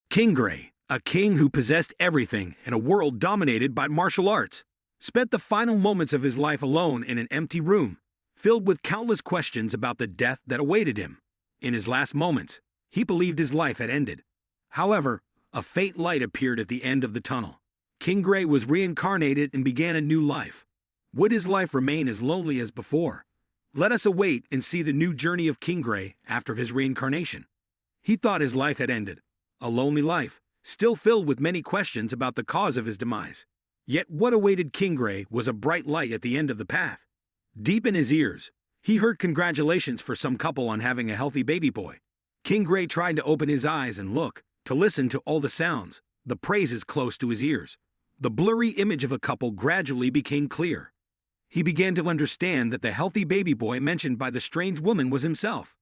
Kingray, a king who possessed everything in a world dominated by martial arts, spent the final moments of his life alone in an empty room, filled with countless questions about the death that awaited him. In his last moments, he believed his life had ended. However, a faint light appeared at the end of the tunnel. Kingray was reincarnated and began a new life. Would his life remain as lonely as before? Let us await and see the new journey of Kingray after his reincarnation. He thought his life had ended, a lonely life, still filled with many questions about the cause of his demise. Yet what awaited Kingray was a bright light at the end of the path. Deep in his ears, he heard congratulations for some couple on having a healthy baby boy. Kingray tried to open his eyes and look, to listen to all the sounds, the praises close to his ears. The blurry image of a couple gradually became clear. He began to understand that the healthy baby boy mentioned by the strange woman was himself.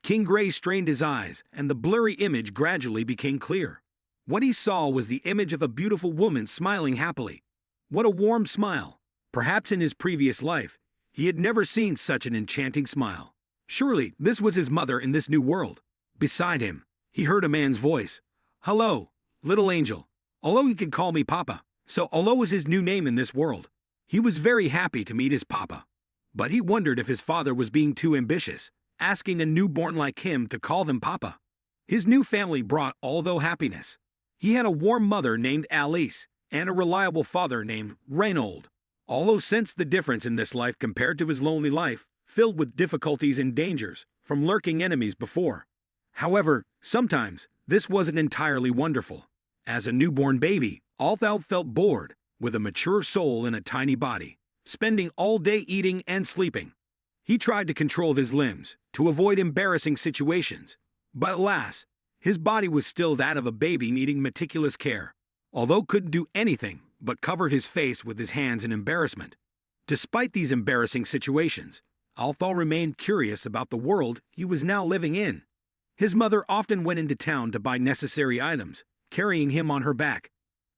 Kingray strained his eyes, and the blurry image gradually became clear. What he saw was the image of a beautiful woman smiling happily. What a warm smile! Perhaps in his previous life, he had never seen such an enchanting smile. Surely, this was his mother in this new world. Beside him, he heard a man's voice. "Hello, little angel. Although you can call me Papa." So Olo was his new name in this world. He was very happy to meet his Papa. But he wondered if his father was being too ambitious, asking a newborn like him to call them Papa. His new family brought Aldo happiness. He had a warm mother named Alice and a reliable father named Reinhold. Although sensed the difference in this life compared to his lonely life, filled with difficulties and dangers from lurking enemies before. However, sometimes this wasn't entirely wonderful. As a newborn baby, Althau felt bored, with a mature soul in a tiny body, spending all day eating and sleeping. He tried to control his limbs, to avoid embarrassing situations, but alas, his body was still that of a baby needing meticulous care, although couldn't do anything but cover his face with his hands in embarrassment. Despite these embarrassing situations, Althau remained curious about the world he was now living in. His mother often went into town to buy necessary items, carrying him on her back.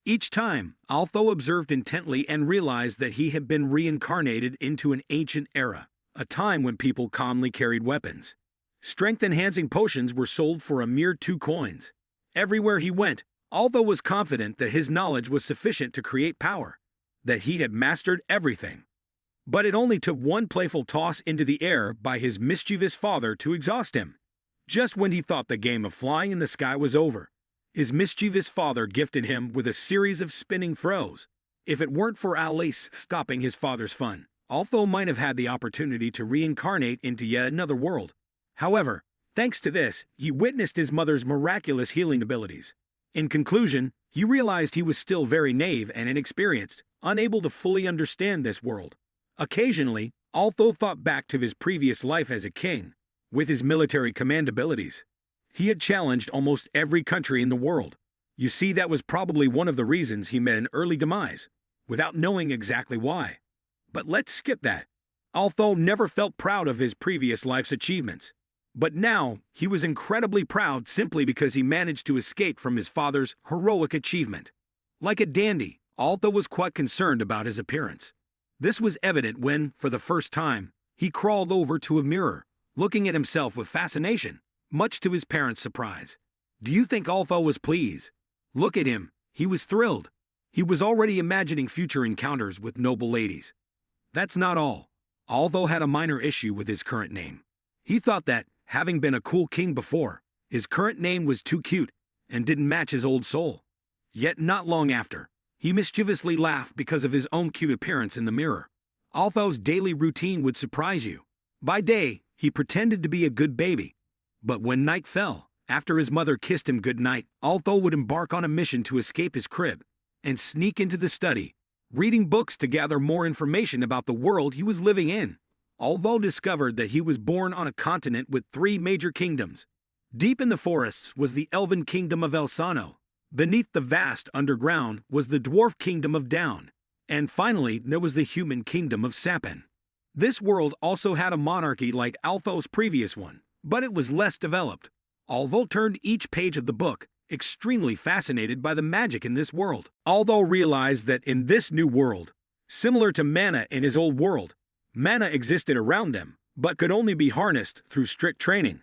Each time, Althau observed intently and realized that he had been reincarnated into an ancient era, a time when people calmly carried weapons. Strength-enhancing potions were sold for a mere 2 coins. Everywhere he went, Althau was confident that his knowledge was sufficient to create power, that he had mastered everything. But it only took one playful toss into the air by his mischievous father to exhaust him. Just when he thought the game of flying in the sky was over, his mischievous father gifted him with a series of spinning throws. If it weren't for Alice stopping his father's fun, Althau might have had the opportunity to reincarnate into yet another world. However, thanks to this, he witnessed his mother's miraculous healing abilities. In conclusion, he realized he was still very naive and inexperienced, unable to fully understand this world. Occasionally, Althau thought back to his previous life as a king, with his military command abilities. He had challenged almost every country in the world. You see, that was probably one of the reasons he met an early demise, without knowing exactly why. But let's skip that. Althau never felt proud of his previous life's achievements. But now, he was incredibly proud simply because he managed to escape from his father's heroic achievement. Like a dandy, Althau was quite concerned about his appearance. This was evident when, for the first time, he crawled over to a mirror, looking at himself with fascination, much to his parents' surprise. Do you think Althau was pleased? Look at him, he was thrilled. He was already imagining future encounters with noble ladies. That's not all. Althau had a minor issue with his current name. He thought that, having been a cool king before, his current name was too cute and didn't match his old soul. Yet not long after, he mischievously laughed because of his own cute appearance in the mirror. Althau's daily routine would surprise you. By day, he pretended to be a good baby. But when night fell, after his mother kissed him good night, Althau would embark on a mission to escape his crib and sneak into the study, reading books to gather more information about the world he was living in. Althau discovered that he was born on a continent with 3 major kingdoms. Deep in the forests was the elven kingdom of Elsano. Beneath the vast underground was the dwarf kingdom of Down. And finally, there was the human kingdom of Sapin. This world also had a monarchy like Althau's previous one, but it was less developed. Althau turned each page of the book, extremely fascinated by the magic in this world. Althau realized that in this new world, similar to mana in his old world, mana existed around them, but could only be harnessed through strict training.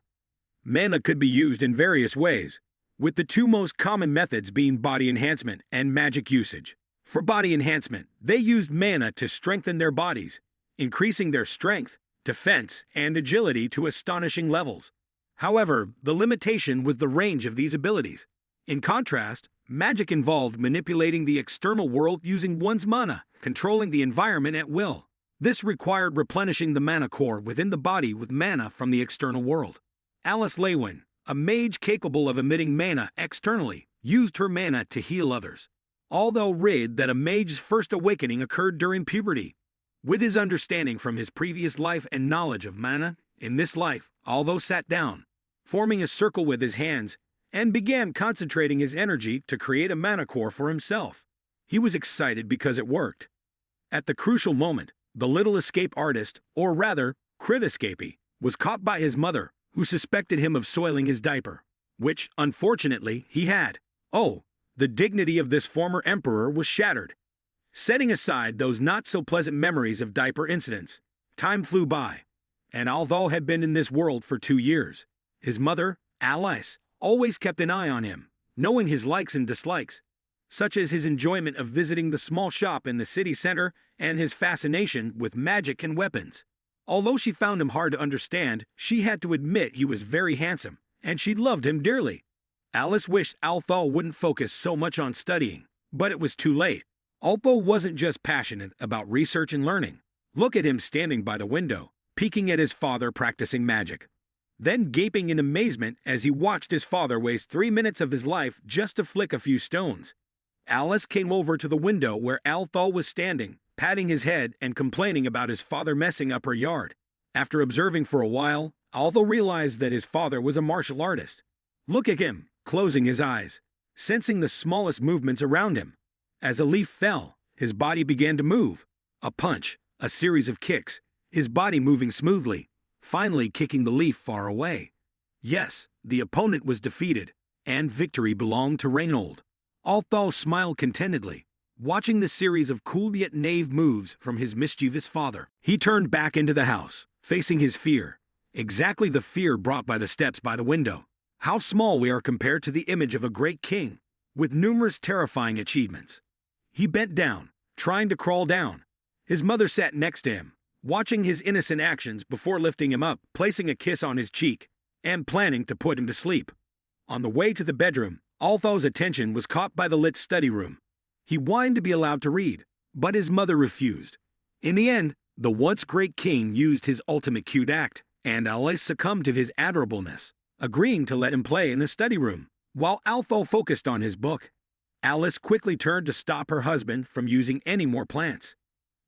Mana could be used in various ways, with the two most common methods being body enhancement and magic usage. For body enhancement, they used mana to strengthen their bodies, increasing their strength, defense, and agility to astonishing levels. However, the limitation was the range of these abilities. In contrast, magic involved manipulating the external world using one's mana, controlling the environment at will. This required replenishing the mana core within the body with mana from the external world. Alice Lewin, a mage capable of emitting mana externally, used her mana to heal others. Although read that a mage's first awakening occurred during puberty. With his understanding from his previous life and knowledge of mana, in this life, although sat down, forming a circle with his hands, and began concentrating his energy to create a mana core for himself. He was excited because it worked. At the crucial moment, the little escape artist, or rather, crit escapee, was caught by his mother, who suspected him of soiling his diaper, which, unfortunately, he had. Oh, the dignity of this former emperor was shattered. Setting aside those not-so-pleasant memories of diaper incidents, time flew by, and although had been in this world for 2 years, his mother, Alice, always kept an eye on him, knowing his likes and dislikes, such as his enjoyment of visiting the small shop in the city center and his fascination with magic and weapons. Although she found him hard to understand, she had to admit he was very handsome, and she loved him dearly. Alice wished Althal wouldn't focus so much on studying, but it was too late. Alpo wasn't just passionate about research and learning. Look at him standing by the window, peeking at his father practicing magic. Then gaping in amazement as he watched his father waste 3 minutes of his life just to flick a few stones. Alice came over to the window where Althal was standing, patting his head and complaining about his father messing up her yard. After observing for a while, Althal realized that his father was a martial artist. Look at him, closing his eyes, sensing the smallest movements around him. As a leaf fell, his body began to move. A punch, a series of kicks, his body moving smoothly, finally kicking the leaf far away. Yes, the opponent was defeated, and victory belonged to Reinhold. Althal smiled contentedly, watching the series of cool yet naive moves from his mischievous father. He turned back into the house, facing his fear. Exactly the fear brought by the steps by the window. How small we are compared to the image of a great king, with numerous terrifying achievements. He bent down, trying to crawl down. His mother sat next to him, watching his innocent actions before lifting him up, placing a kiss on his cheek, and planning to put him to sleep. On the way to the bedroom, Althal's attention was caught by the lit study room. He whined to be allowed to read, but his mother refused. In the end, the once great king used his ultimate cute act, and Alice succumbed to his adorableness, agreeing to let him play in the study room, while Althal focused on his book. Alice quickly turned to stop her husband from using any more plants.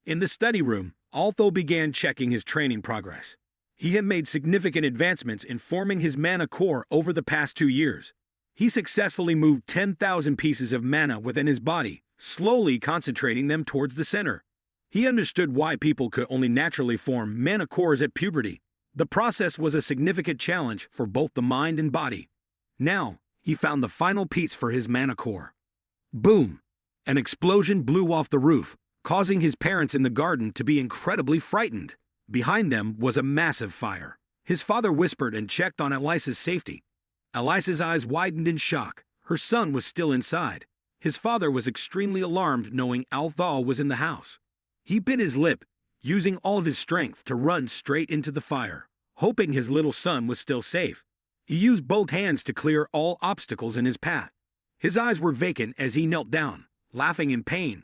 In the study room, Althal began checking his training progress. He had made significant advancements in forming his mana core over the past 2 years. He successfully moved 10,000 pieces of mana within his body, slowly concentrating them towards the center. He understood why people could only naturally form mana cores at puberty. The process was a significant challenge for both the mind and body. Now, he found the final piece for his mana core. Boom! An explosion blew off the roof, causing his parents in the garden to be incredibly frightened. Behind them was a massive fire. His father whispered and checked on Alice's safety. Alice's eyes widened in shock. Her son was still inside. His father was extremely alarmed knowing Althal was in the house. He bit his lip, using all of his strength to run straight into the fire, hoping his little son was still safe. He used both hands to clear all obstacles in his path. His eyes were vacant as he knelt down, laughing in pain.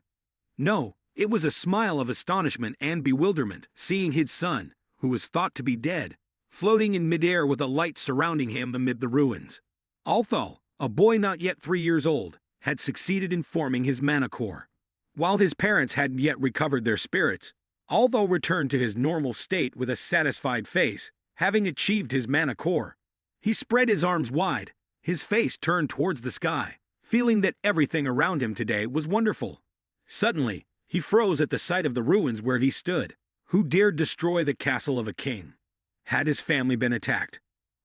No, it was a smile of astonishment and bewilderment, seeing his son, who was thought to be dead, floating in midair with a light surrounding him amid the ruins. Althal, a boy not yet 3 years old, had succeeded in forming his mana core. While his parents hadn't yet recovered their spirits, Althal returned to his normal state with a satisfied face, having achieved his mana core. He spread his arms wide, his face turned towards the sky, feeling that everything around him today was wonderful. Suddenly, he froze at the sight of the ruins where he stood. Who dared destroy the castle of a king? Had his family been attacked?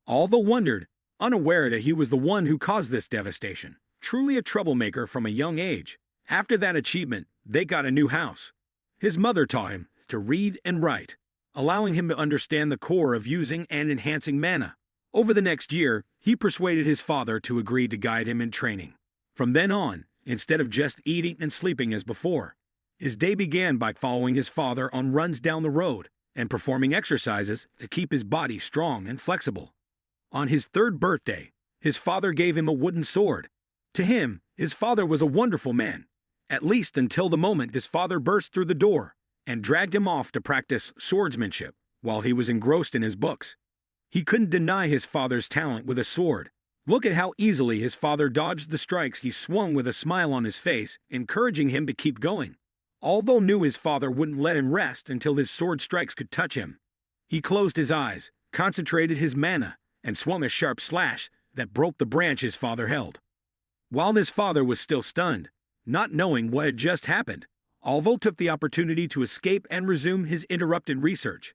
Althal wondered, unaware that he was the one who caused this devastation. Truly a troublemaker from a young age. After that achievement, they got a new house. His mother taught him to read and write, allowing him to understand the core of using and enhancing mana. Over the next year, he persuaded his father to agree to guide him in training. From then on, instead of just eating and sleeping as before, his day began by following his father on runs down the road and performing exercises to keep his body strong and flexible. On his third birthday, his father gave him a wooden sword. To him, his father was a wonderful man, at least until the moment his father burst through the door and dragged him off to practice swordsmanship while he was engrossed in his books. He couldn't deny his father's talent with a sword. Look at how easily his father dodged the strikes he swung with a smile on his face, encouraging him to keep going. Although knew his father wouldn't let him rest until his sword strikes could touch him, he closed his eyes, concentrated his mana, and swung a sharp slash that broke the branch his father held. While his father was still stunned, not knowing what had just happened, Alvo took the opportunity to escape and resume his interrupted research.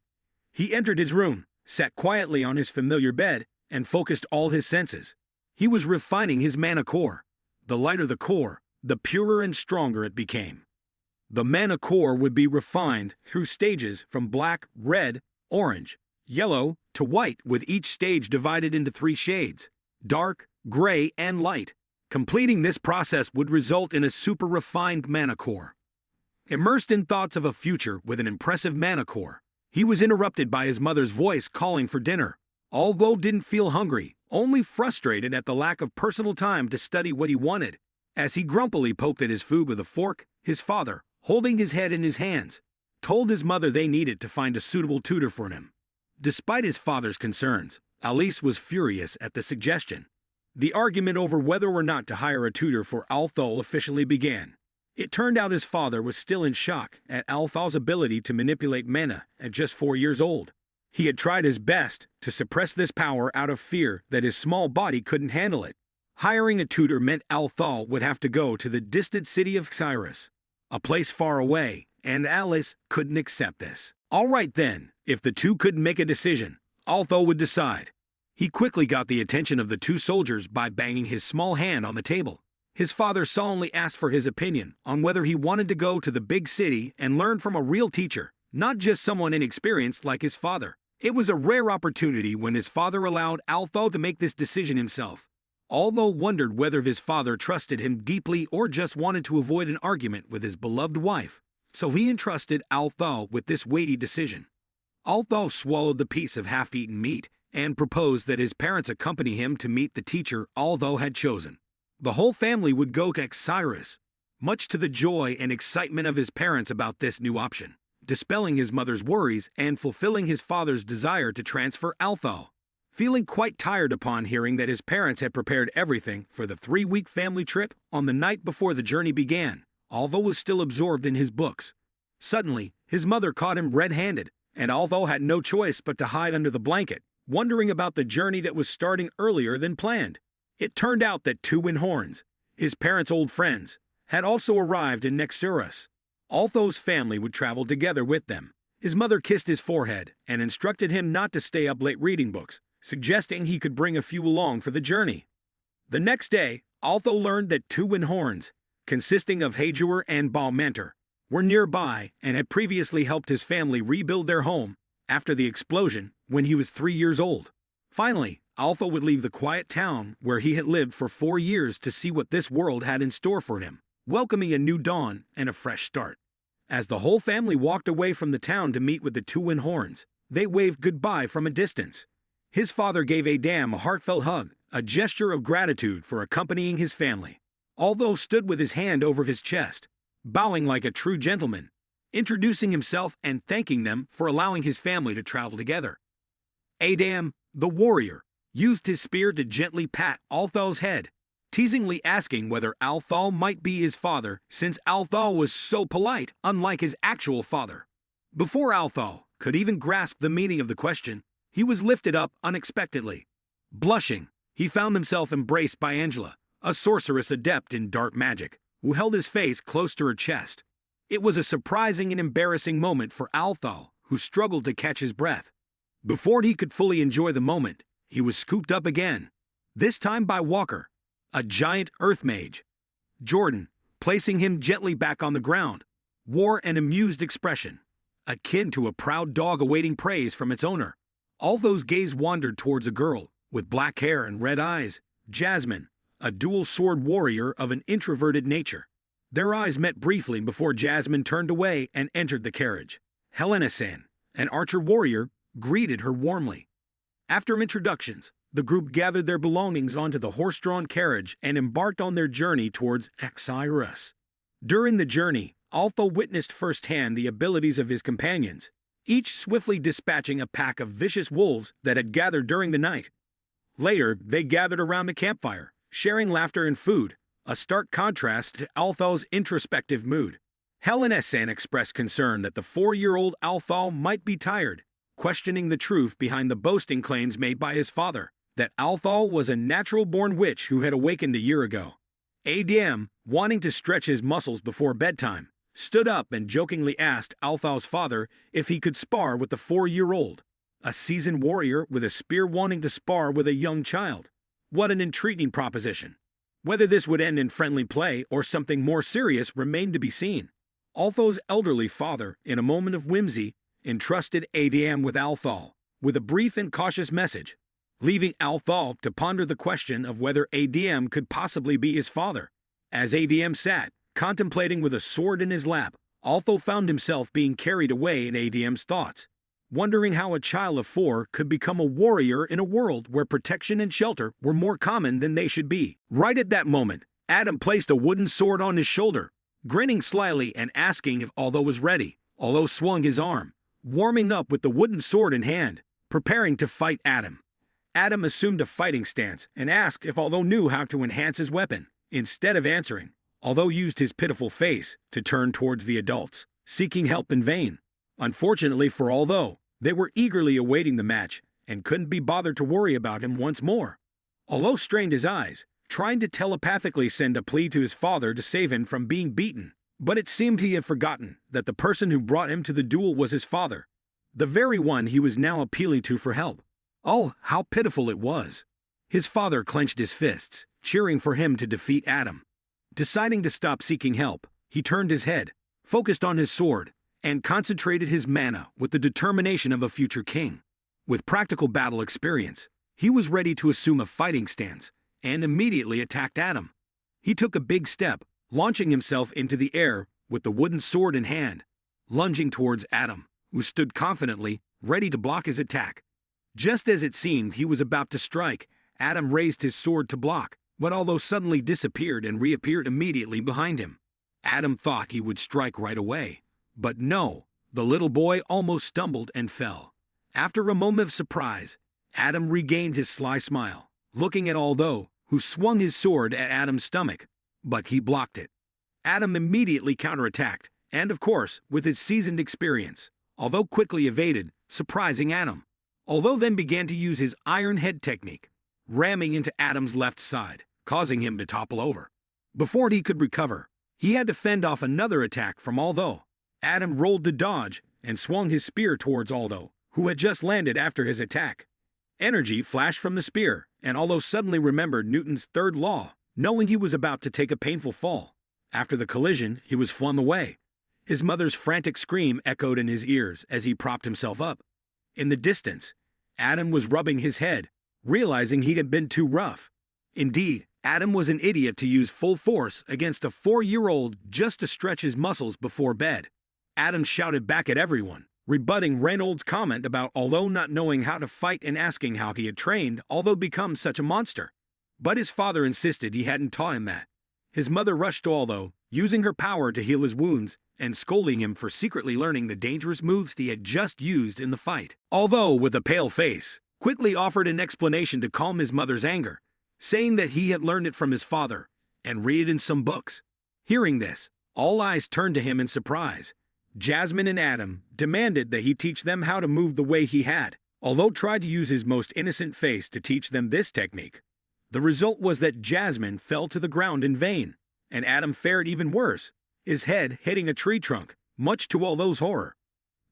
He entered his room, sat quietly on his familiar bed, and focused all his senses. He was refining his mana core. The lighter the core, the purer and stronger it became. The mana core would be refined through stages from black, red, orange, yellow, to white, with each stage divided into 3 shades: dark, gray, and light. Completing this process would result in a super refined mana core. Immersed in thoughts of a future with an impressive mana core, he was interrupted by his mother's voice calling for dinner. Alvo didn't feel hungry, only frustrated at the lack of personal time to study what he wanted. As he grumpily poked at his food with a fork, his father, holding his head in his hands, told his mother they needed to find a suitable tutor for him. Despite his father's concerns, Alice was furious at the suggestion. The argument over whether or not to hire a tutor for Althol officially began. It turned out his father was still in shock at Althol's ability to manipulate mana at just 4 years old. He had tried his best to suppress this power out of fear that his small body couldn't handle it. Hiring a tutor meant Althol would have to go to the distant city of Cyrus, a place far away, and Alice couldn't accept this. All right then, if the two couldn't make a decision, Althol would decide. He quickly got the attention of the 2 soldiers by banging his small hand on the table. His father solemnly asked for his opinion on whether he wanted to go to the big city and learn from a real teacher, not just someone inexperienced like his father. It was a rare opportunity when his father allowed Althol to make this decision himself. Alvo wondered whether his father trusted him deeply or just wanted to avoid an argument with his beloved wife, so he entrusted Althol with this weighty decision. Althol swallowed the piece of half-eaten meat and proposed that his parents accompany him to meet the teacher Alvo had chosen. The whole family would go to Cyrus, much to the joy and excitement of his parents about this new option, dispelling his mother's worries and fulfilling his father's desire to transfer Althol. Feeling quite tired upon hearing that his parents had prepared everything for the 3-week family trip on the night before the journey began, Alvo was still absorbed in his books. Suddenly, his mother caught him red-handed, and Alvo had no choice but to hide under the blanket, wondering about the journey that was starting earlier than planned. It turned out that 2 Horns, his parents' old friends, had also arrived in Nexurus. Alvo's family would travel together with them. His mother kissed his forehead and instructed him not to stay up late reading books, suggesting he could bring a few along for the journey. The next day, Alvo learned that 2 Horns, consisting of Hajuer and Balmantor, were nearby and had previously helped his family rebuild their home after the explosion when he was 3 years old. Finally, Alvo would leave the quiet town where he had lived for 4 years to see what this world had in store for him, welcoming a new dawn and a fresh start. As the whole family walked away from the town to meet with the 2 Horns, they waved goodbye from a distance. His father gave Adam a heartfelt hug, a gesture of gratitude for accompanying his family. Alvo stood with his hand over his chest, bowing like a true gentleman, introducing himself and thanking them for allowing his family to travel together. Adam, the warrior, used his spear to gently pat Althal's head, teasingly asking whether Althal might be his father since Althal was so polite, unlike his actual father. Before Althal could even grasp the meaning of the question, he was lifted up unexpectedly. Blushing, he found himself embraced by Angela, a sorceress adept in dark magic, who held his face close to her chest. It was a surprising and embarrassing moment for Althal, who struggled to catch his breath. Before he could fully enjoy the moment, he was scooped up again, this time by Walker, a giant earth mage. Jordan, placing him gently back on the ground, wore an amused expression, akin to a proud dog awaiting praise from its owner. Alvo's gaze wandered towards a girl, With black hair and red eyes, Jasmine, a dual-sword warrior of an introverted nature. Their eyes met briefly before Jasmine turned away and entered the carriage. Helena-san, an archer warrior, greeted her warmly. After introductions, the group gathered their belongings onto the horse-drawn carriage and embarked on their journey towards Xirus. During the journey, Altho witnessed firsthand the abilities of his companions, each swiftly dispatching a pack of vicious wolves that had gathered during the night. Later, they gathered around a campfire, sharing laughter and food, a stark contrast to Altho's introspective mood. Helena-san expressed concern that the 4-year-old Altho might be tired, questioning the truth behind the boasting claims made by his father, that Altho was a natural-born witch who had awakened a year ago. ADM, wanting to stretch his muscles before bedtime, stood up and jokingly asked Altho's father if he could spar with the 4-year-old. A seasoned warrior with a spear wanting to spar with a young child. What an intriguing proposition. Whether this would end in friendly play or something more serious remained to be seen. Altho's elderly father, in a moment of whimsy, entrusted ADM with Altho, with a brief and cautious message, leaving Altho to ponder the question of whether ADM could possibly be his father. As ADM sat, contemplating with a sword in his lap, Altho found himself being carried away in ADM's thoughts, wondering how a child of 4 could become a warrior in a world where protection and shelter were more common than they should be. Right at that moment, Adam placed a wooden sword on his shoulder, grinning slyly and asking if Altho was ready. Altho swung his arm, warming up with the wooden sword in hand, preparing to fight Adam. Adam assumed a fighting stance and asked if Altho knew how to enhance his weapon. Instead of answering, Altho used his pitiful face to turn towards the adults, seeking help in vain. Unfortunately for Altho, they were eagerly awaiting the match and couldn't be bothered to worry about him once more. Altho strained his eyes, trying to telepathically send a plea to his father to save him from being beaten, but it seemed he had forgotten that the person who brought him to the duel was his father, the very one he was now appealing to for help. Oh, how pitiful it was! His father clenched his fists, cheering for him to defeat Adam. Deciding to stop seeking help, he turned his head, focused on his sword, and concentrated his mana with the determination of a future king. With practical battle experience, he was ready to assume a fighting stance and immediately attacked Adam. He took a big step, launching himself into the air with the wooden sword in hand, lunging towards Adam, who stood confidently, ready to block his attack. Just as it seemed he was about to strike, Adam raised his sword to block, but Altho suddenly disappeared and reappeared immediately behind him. Adam thought he would strike right away. But no, the little boy almost stumbled and fell. After a moment of surprise, Adam regained his sly smile, looking at Altho, who swung his sword at Adam's stomach, but he blocked it. Adam immediately counterattacked, and of course, with his seasoned experience, Altho quickly evaded, surprising Adam. Altho then began to use his iron head technique, ramming into Adam's left side, causing him to topple over. Before he could recover, he had to fend off another attack from Altho. Adam rolled to dodge and swung his spear towards Altho, who had just landed after his attack. Energy flashed from the spear, and Altho suddenly remembered Newton's third law, knowing he was about to take a painful fall. After the collision, he was flung away. His mother's frantic scream echoed in his ears as he propped himself up. In the distance, Adam was rubbing his head, realizing he had been too rough. Indeed, Adam was an idiot to use full force against a 4-year-old just to stretch his muscles before bed. Adam shouted back at everyone, rebutting Reynolds' comment about Altho not knowing how to fight and asking how he had trained Altho become such a monster. But his father insisted he hadn't taught him that. His mother rushed to Altho, using her power to heal his wounds, and scolding him for secretly learning the dangerous moves he had just used in the fight. Altho, with a pale face, quickly offered an explanation to calm his mother's anger, saying that he had learned it from his father and read it in some books. Hearing this, all eyes turned to him in surprise. Jasmine and Adam demanded that he teach them how to move the way he had, although tried to use his most innocent face to teach them this technique. The result was that Jasmine fell to the ground in vain, and Adam fared even worse, his head hitting a tree trunk, much to Altho's horror.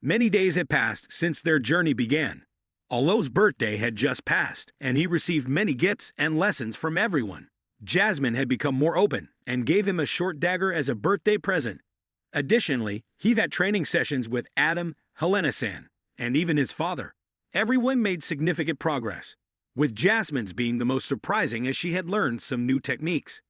Many days had passed since their journey began. Altho's birthday had just passed, and he received many gifts and lessons from everyone. Jasmine had become more open and gave him a short dagger as a birthday present. Additionally, he had training sessions with Adam, Helena-san, and even his father. Everyone made significant progress. with Jasmine's being the most surprising as she had learned some new techniques.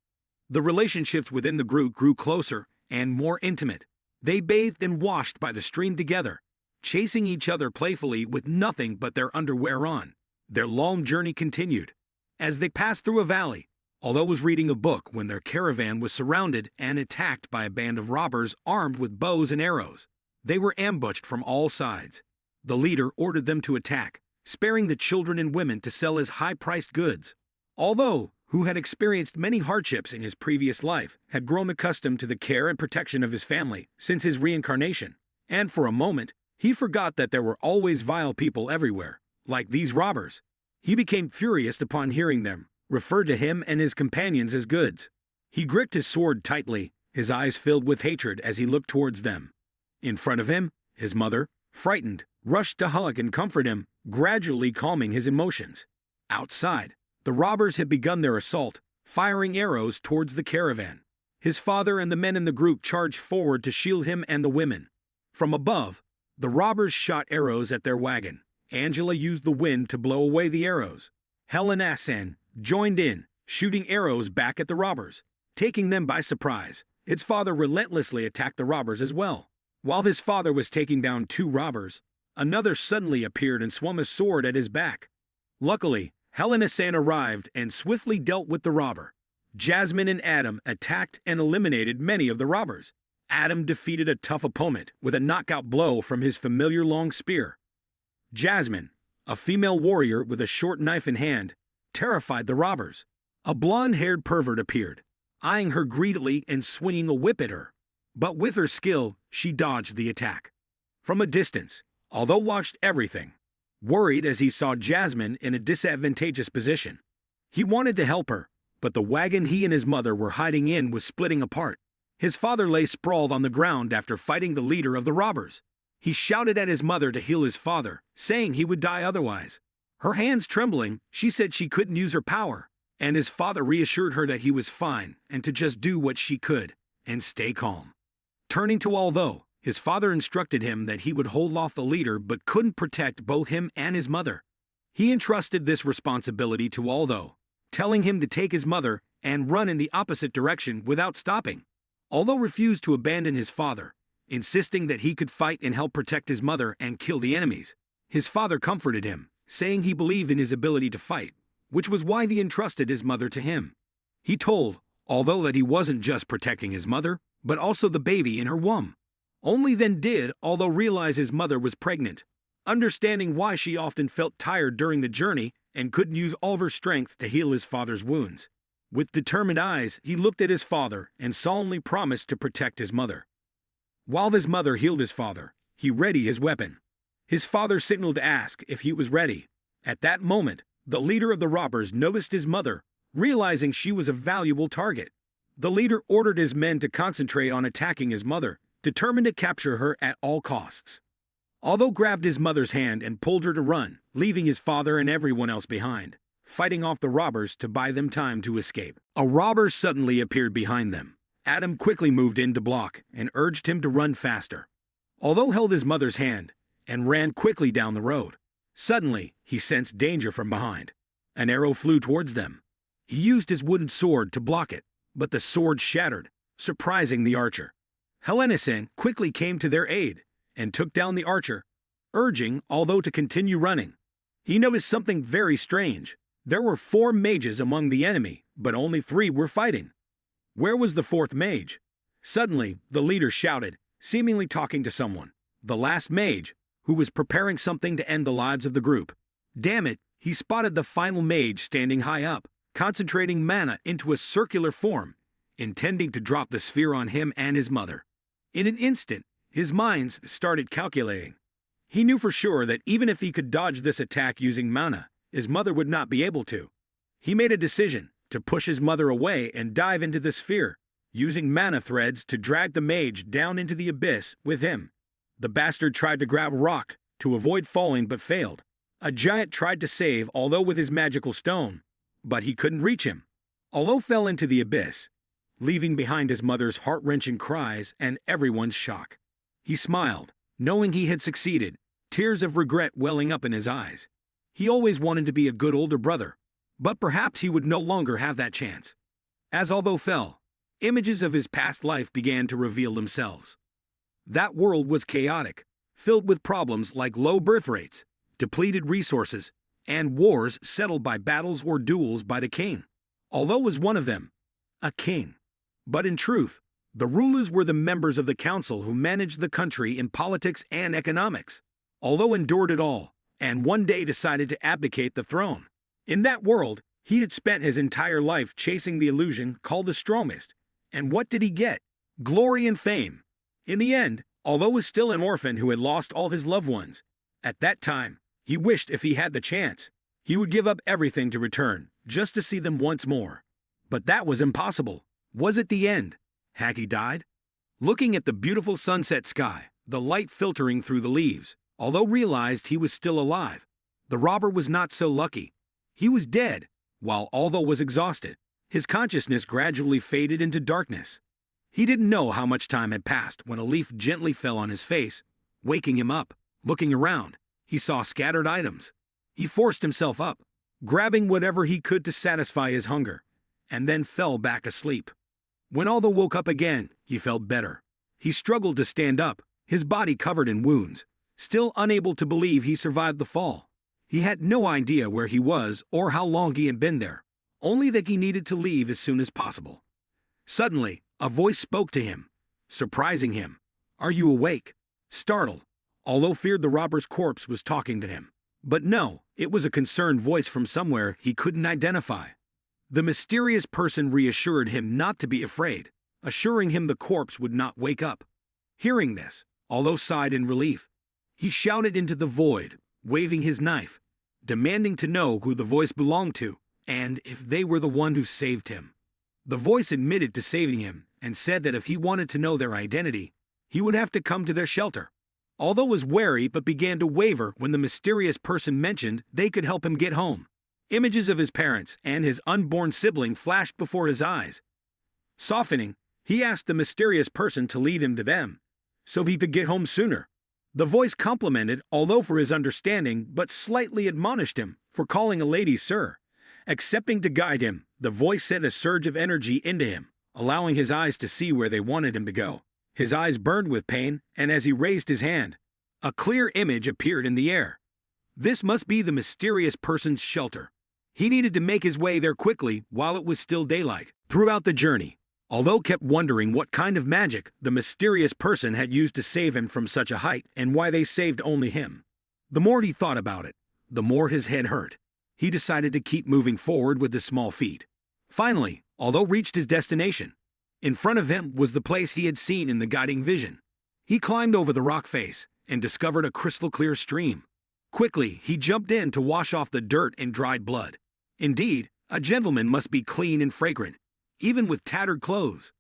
The relationships within the group grew closer and more intimate. They bathed and washed by the stream together, chasing each other playfully with nothing but their underwear on. Their long journey continued. As they passed through a valley, although was reading a book when their caravan was surrounded and attacked by a band of robbers armed with bows and arrows. They were ambushed from all sides. The leader ordered them to attack, sparing the children and women to sell as high-priced goods. Although, who had experienced many hardships in his previous life, had grown accustomed to the care and protection of his family since his reincarnation, and for a moment, he forgot that there were always vile people everywhere, like these robbers. He became furious upon hearing them refer to him and his companions as goods. He gripped his sword tightly, his eyes filled with hatred as he looked towards them. In front of him, his mother, frightened, rushed to hug and comfort him, gradually calming his emotions. Outside, the robbers had begun their assault, firing arrows towards the caravan. His father and the men in the group charged forward to shield him and the women. From above, the robbers shot arrows at their wagon. Angela used the wind to blow away the arrows. Helenasan joined in, shooting arrows back at the robbers. Taking them by surprise, his father relentlessly attacked the robbers as well. While his father was taking down 2 robbers, another suddenly appeared and swung a sword at his back. Luckily, Helenasan arrived and swiftly dealt with the robber. Jasmine and Adam attacked and eliminated many of the robbers. Adam defeated a tough opponent with a knockout blow from his familiar long spear. Jasmine, a female warrior with a short knife in hand, terrified the robbers. A blonde-haired pervert appeared, eyeing her greedily and swinging a whip at her. But with her skill, she dodged the attack. From a distance, although watched everything, worried as he saw Jasmine in a disadvantageous position. He wanted to help her, but the wagon he and his mother were hiding in was splitting apart. His father lay sprawled on the ground after fighting the leader of the robbers. He shouted at his mother to heal his father, saying he would die otherwise. Her hands trembling, she said she couldn't use her power, and his father reassured her that he was fine and to just do what she could and stay calm. Turning to Although, his father instructed him that he would hold off the leader but couldn't protect both him and his mother. He entrusted this responsibility to Although, telling him to take his mother and run in the opposite direction without stopping. Although refused to abandon his father, insisting that he could fight and help protect his mother and kill the enemies. His father comforted him, saying he believed in his ability to fight, which was why he entrusted his mother to him. He told Although that he wasn't just protecting his mother, but also the baby in her womb. Only then did Although realize his mother was pregnant, understanding why she often felt tired during the journey and couldn't use all of her strength to heal his father's wounds. With determined eyes, he looked at his father and solemnly promised to protect his mother. While his mother healed his father, he readied his weapon. His father signaled to ask if he was ready. At that moment, the leader of the robbers noticed his mother, realizing she was a valuable target. The leader ordered his men to concentrate on attacking his mother, determined to capture her at all costs. Although grabbed his mother's hand and pulled her to run, leaving his father and everyone else behind, fighting off the robbers to buy them time to escape. A robber suddenly appeared behind them. Adam quickly moved in to block and urged him to run faster. Although held his mother's hand and ran quickly down the road. Suddenly, he sensed danger from behind. An arrow flew towards them. He used his wooden sword to block it, but the sword shattered, surprising the archer. Helenasan quickly came to their aid and took down the archer, urging Although to continue running. He noticed something very strange. There were 4 mages among the enemy, but only 3 were fighting. Where was the 4th mage? Suddenly, the leader shouted, seemingly talking to someone. The last mage, who was preparing something to end the lives of the group. Damn it, he spotted the final mage standing high up, concentrating mana into a circular form, intending to drop the sphere on him and his mother. In an instant, his mind started calculating. He knew for sure that even if he could dodge this attack using mana, his mother would not be able to. He made a decision to push his mother away and dive into the sphere, using mana threads to drag the mage down into the abyss with him. The bastard tried to grab rock to avoid falling but failed. A giant tried to save Although with his magical stone, but he couldn't reach him. Although fell into the abyss, leaving behind his mother's heart-wrenching cries and everyone's shock. He smiled, knowing he had succeeded, tears of regret welling up in his eyes. He always wanted to be a good older brother, but perhaps he would no longer have that chance. As although fell, images of his past life began to reveal themselves. That world was chaotic, filled with problems like low birth rates, depleted resources, and wars settled by battles or duels by the king. Although was one of them, a king. But in truth, the rulers were the members of the council who managed the country in politics and economics. Although endured it all, and one day decided to abdicate the throne. In that world, he had spent his entire life chasing the illusion called the strongest. And what did he get? Glory and fame. In the end, although was still an orphan who had lost all his loved ones, at that time, he wished if he had the chance, he would give up everything to return, just to see them once more. But that was impossible. Was it the end? Had he died? Looking at the beautiful sunset sky, the light filtering through the leaves, although realized he was still alive, the robber was not so lucky. He was dead, while although was exhausted, his consciousness gradually faded into darkness. He didn't know how much time had passed when a leaf gently fell on his face, waking him up. Looking around, he saw scattered items. He forced himself up, grabbing whatever he could to satisfy his hunger, and then fell back asleep. When although woke up again, he felt better. He struggled to stand up, his body covered in wounds, still unable to believe he survived the fall. He had no idea where he was or how long he had been there, only that he needed to leave as soon as possible. Suddenly, a voice spoke to him, surprising him. "Are you awake?" Startled, although feared the robber's corpse was talking to him. But no, it was a concerned voice from somewhere he couldn't identify. The mysterious person reassured him not to be afraid, assuring him the corpse would not wake up. Hearing this, although sighed in relief, he shouted into the void, waving his knife, demanding to know who the voice belonged to, and if they were the one who saved him. The voice admitted to saving him, and said that if he wanted to know their identity, he would have to come to their shelter. Although was wary but began to waver when the mysterious person mentioned they could help him get home. Images of his parents and his unborn sibling flashed before his eyes. Softening, he asked the mysterious person to lead him to them, so he could get home sooner. The voice complimented, although for his understanding, but slightly admonished him for calling a lady sir. Accepting to guide him, the voice sent a surge of energy into him, allowing his eyes to see where they wanted him to go. His eyes burned with pain, and as he raised his hand, a clear image appeared in the air. This must be the mysterious person's shelter. He needed to make his way there quickly while it was still daylight. Throughout the journey, although kept wondering what kind of magic the mysterious person had used to save him from such a height and why they saved only him. The more he thought about it, the more his head hurt. He decided to keep moving forward with his small feet. Finally, although reached his destination, in front of him was the place he had seen in the guiding vision. He climbed over the rock face and discovered a crystal-clear stream. Quickly, he jumped in to wash off the dirt and dried blood. Indeed, a gentleman must be clean and fragrant, even with tattered clothes.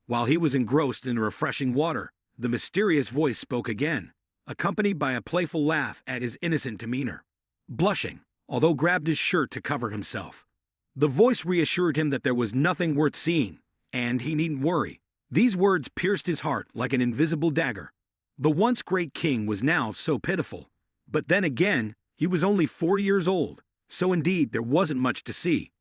While he was engrossed in the refreshing water, the mysterious voice spoke again, accompanied by a playful laugh at his innocent demeanor. Blushing, although grabbed his shirt to cover himself. The voice reassured him that there was nothing worth seeing, and he needn't worry. These words pierced his heart like an invisible dagger. The once great king was now so pitiful. But then again, he was only 4 years old, so indeed there wasn't much to see.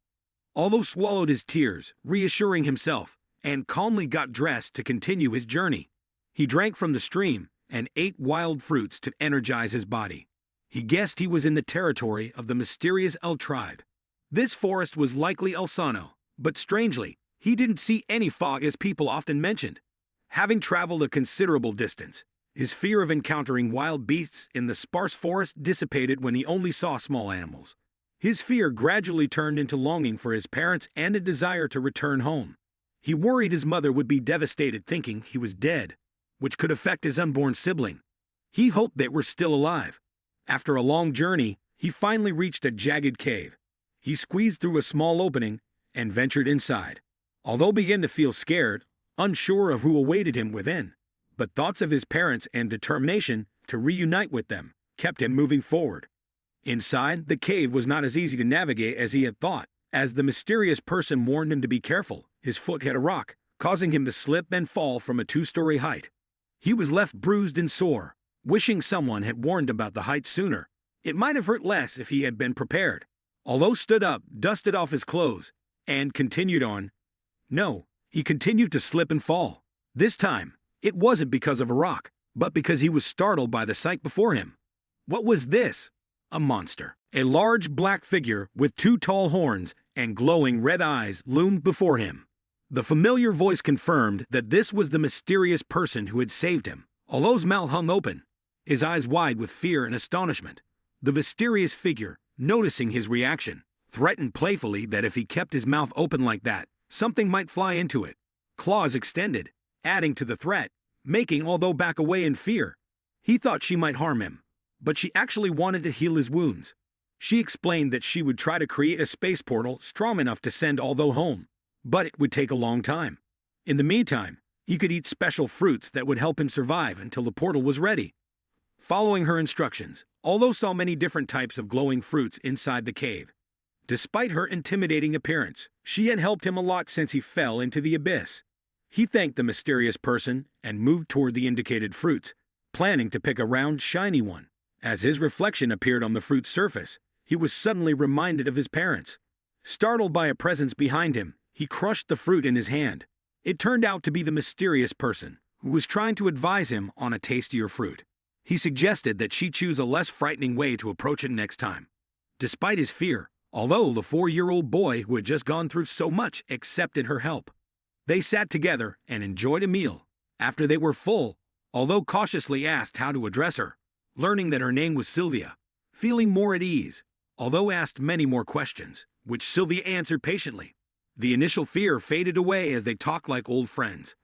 Although swallowed his tears, reassuring himself, and calmly got dressed to continue his journey. He drank from the stream and ate wild fruits to energize his body. He guessed he was in the territory of the mysterious El tribe. This forest was likely El Sano, but strangely, he didn't see any fog as people often mentioned. Having traveled a considerable distance, his fear of encountering wild beasts in the sparse forest dissipated when he only saw small animals. His fear gradually turned into longing for his parents and a desire to return home. He worried his mother would be devastated thinking he was dead, which could affect his unborn sibling. He hoped they were still alive. After a long journey, he finally reached a jagged cave. He squeezed through a small opening and ventured inside. Although began to feel scared, unsure of who awaited him within, but thoughts of his parents and determination to reunite with them kept him moving forward. Inside, the cave was not as easy to navigate as he had thought. As the mysterious person warned him to be careful, his foot hit a rock, causing him to slip and fall from a 2-story height. He was left bruised and sore, wishing someone had warned about the height sooner. It might have hurt less if he had been prepared. Although stood up, dusted off his clothes, and continued on. No, he continued to slip and fall. This time, it wasn't because of a rock, but because he was startled by the sight before him. What was this? A monster. A large black figure with 2 tall horns and glowing red eyes loomed before him. The familiar voice confirmed that this was the mysterious person who had saved him. Although his mouth hung open, his eyes wide with fear and astonishment, the mysterious figure, noticing his reaction, threatened playfully that if he kept his mouth open like that, something might fly into it. Claws extended, adding to the threat, making although back away in fear. He thought she might harm him, but she actually wanted to heal his wounds. She explained that she would try to create a space portal strong enough to send although home, but it would take a long time. In the meantime, he could eat special fruits that would help him survive until the portal was ready. Following her instructions, although saw many different types of glowing fruits inside the cave. Despite her intimidating appearance, she had helped him a lot since he fell into the abyss. He thanked the mysterious person and moved toward the indicated fruits, planning to pick a round, shiny one. As his reflection appeared on the fruit's surface, he was suddenly reminded of his parents. Startled by a presence behind him, he crushed the fruit in his hand. It turned out to be the mysterious person, who was trying to advise him on a tastier fruit. He suggested that she choose a less frightening way to approach it next time. Despite his fear, although the 4-year-old boy who had just gone through so much accepted her help. They sat together and enjoyed a meal. After they were full, although cautiously asked how to address her, learning that her name was Sylvia, feeling more at ease, although asked many more questions, which Sylvia answered patiently. The initial fear faded away as they talked like old friends.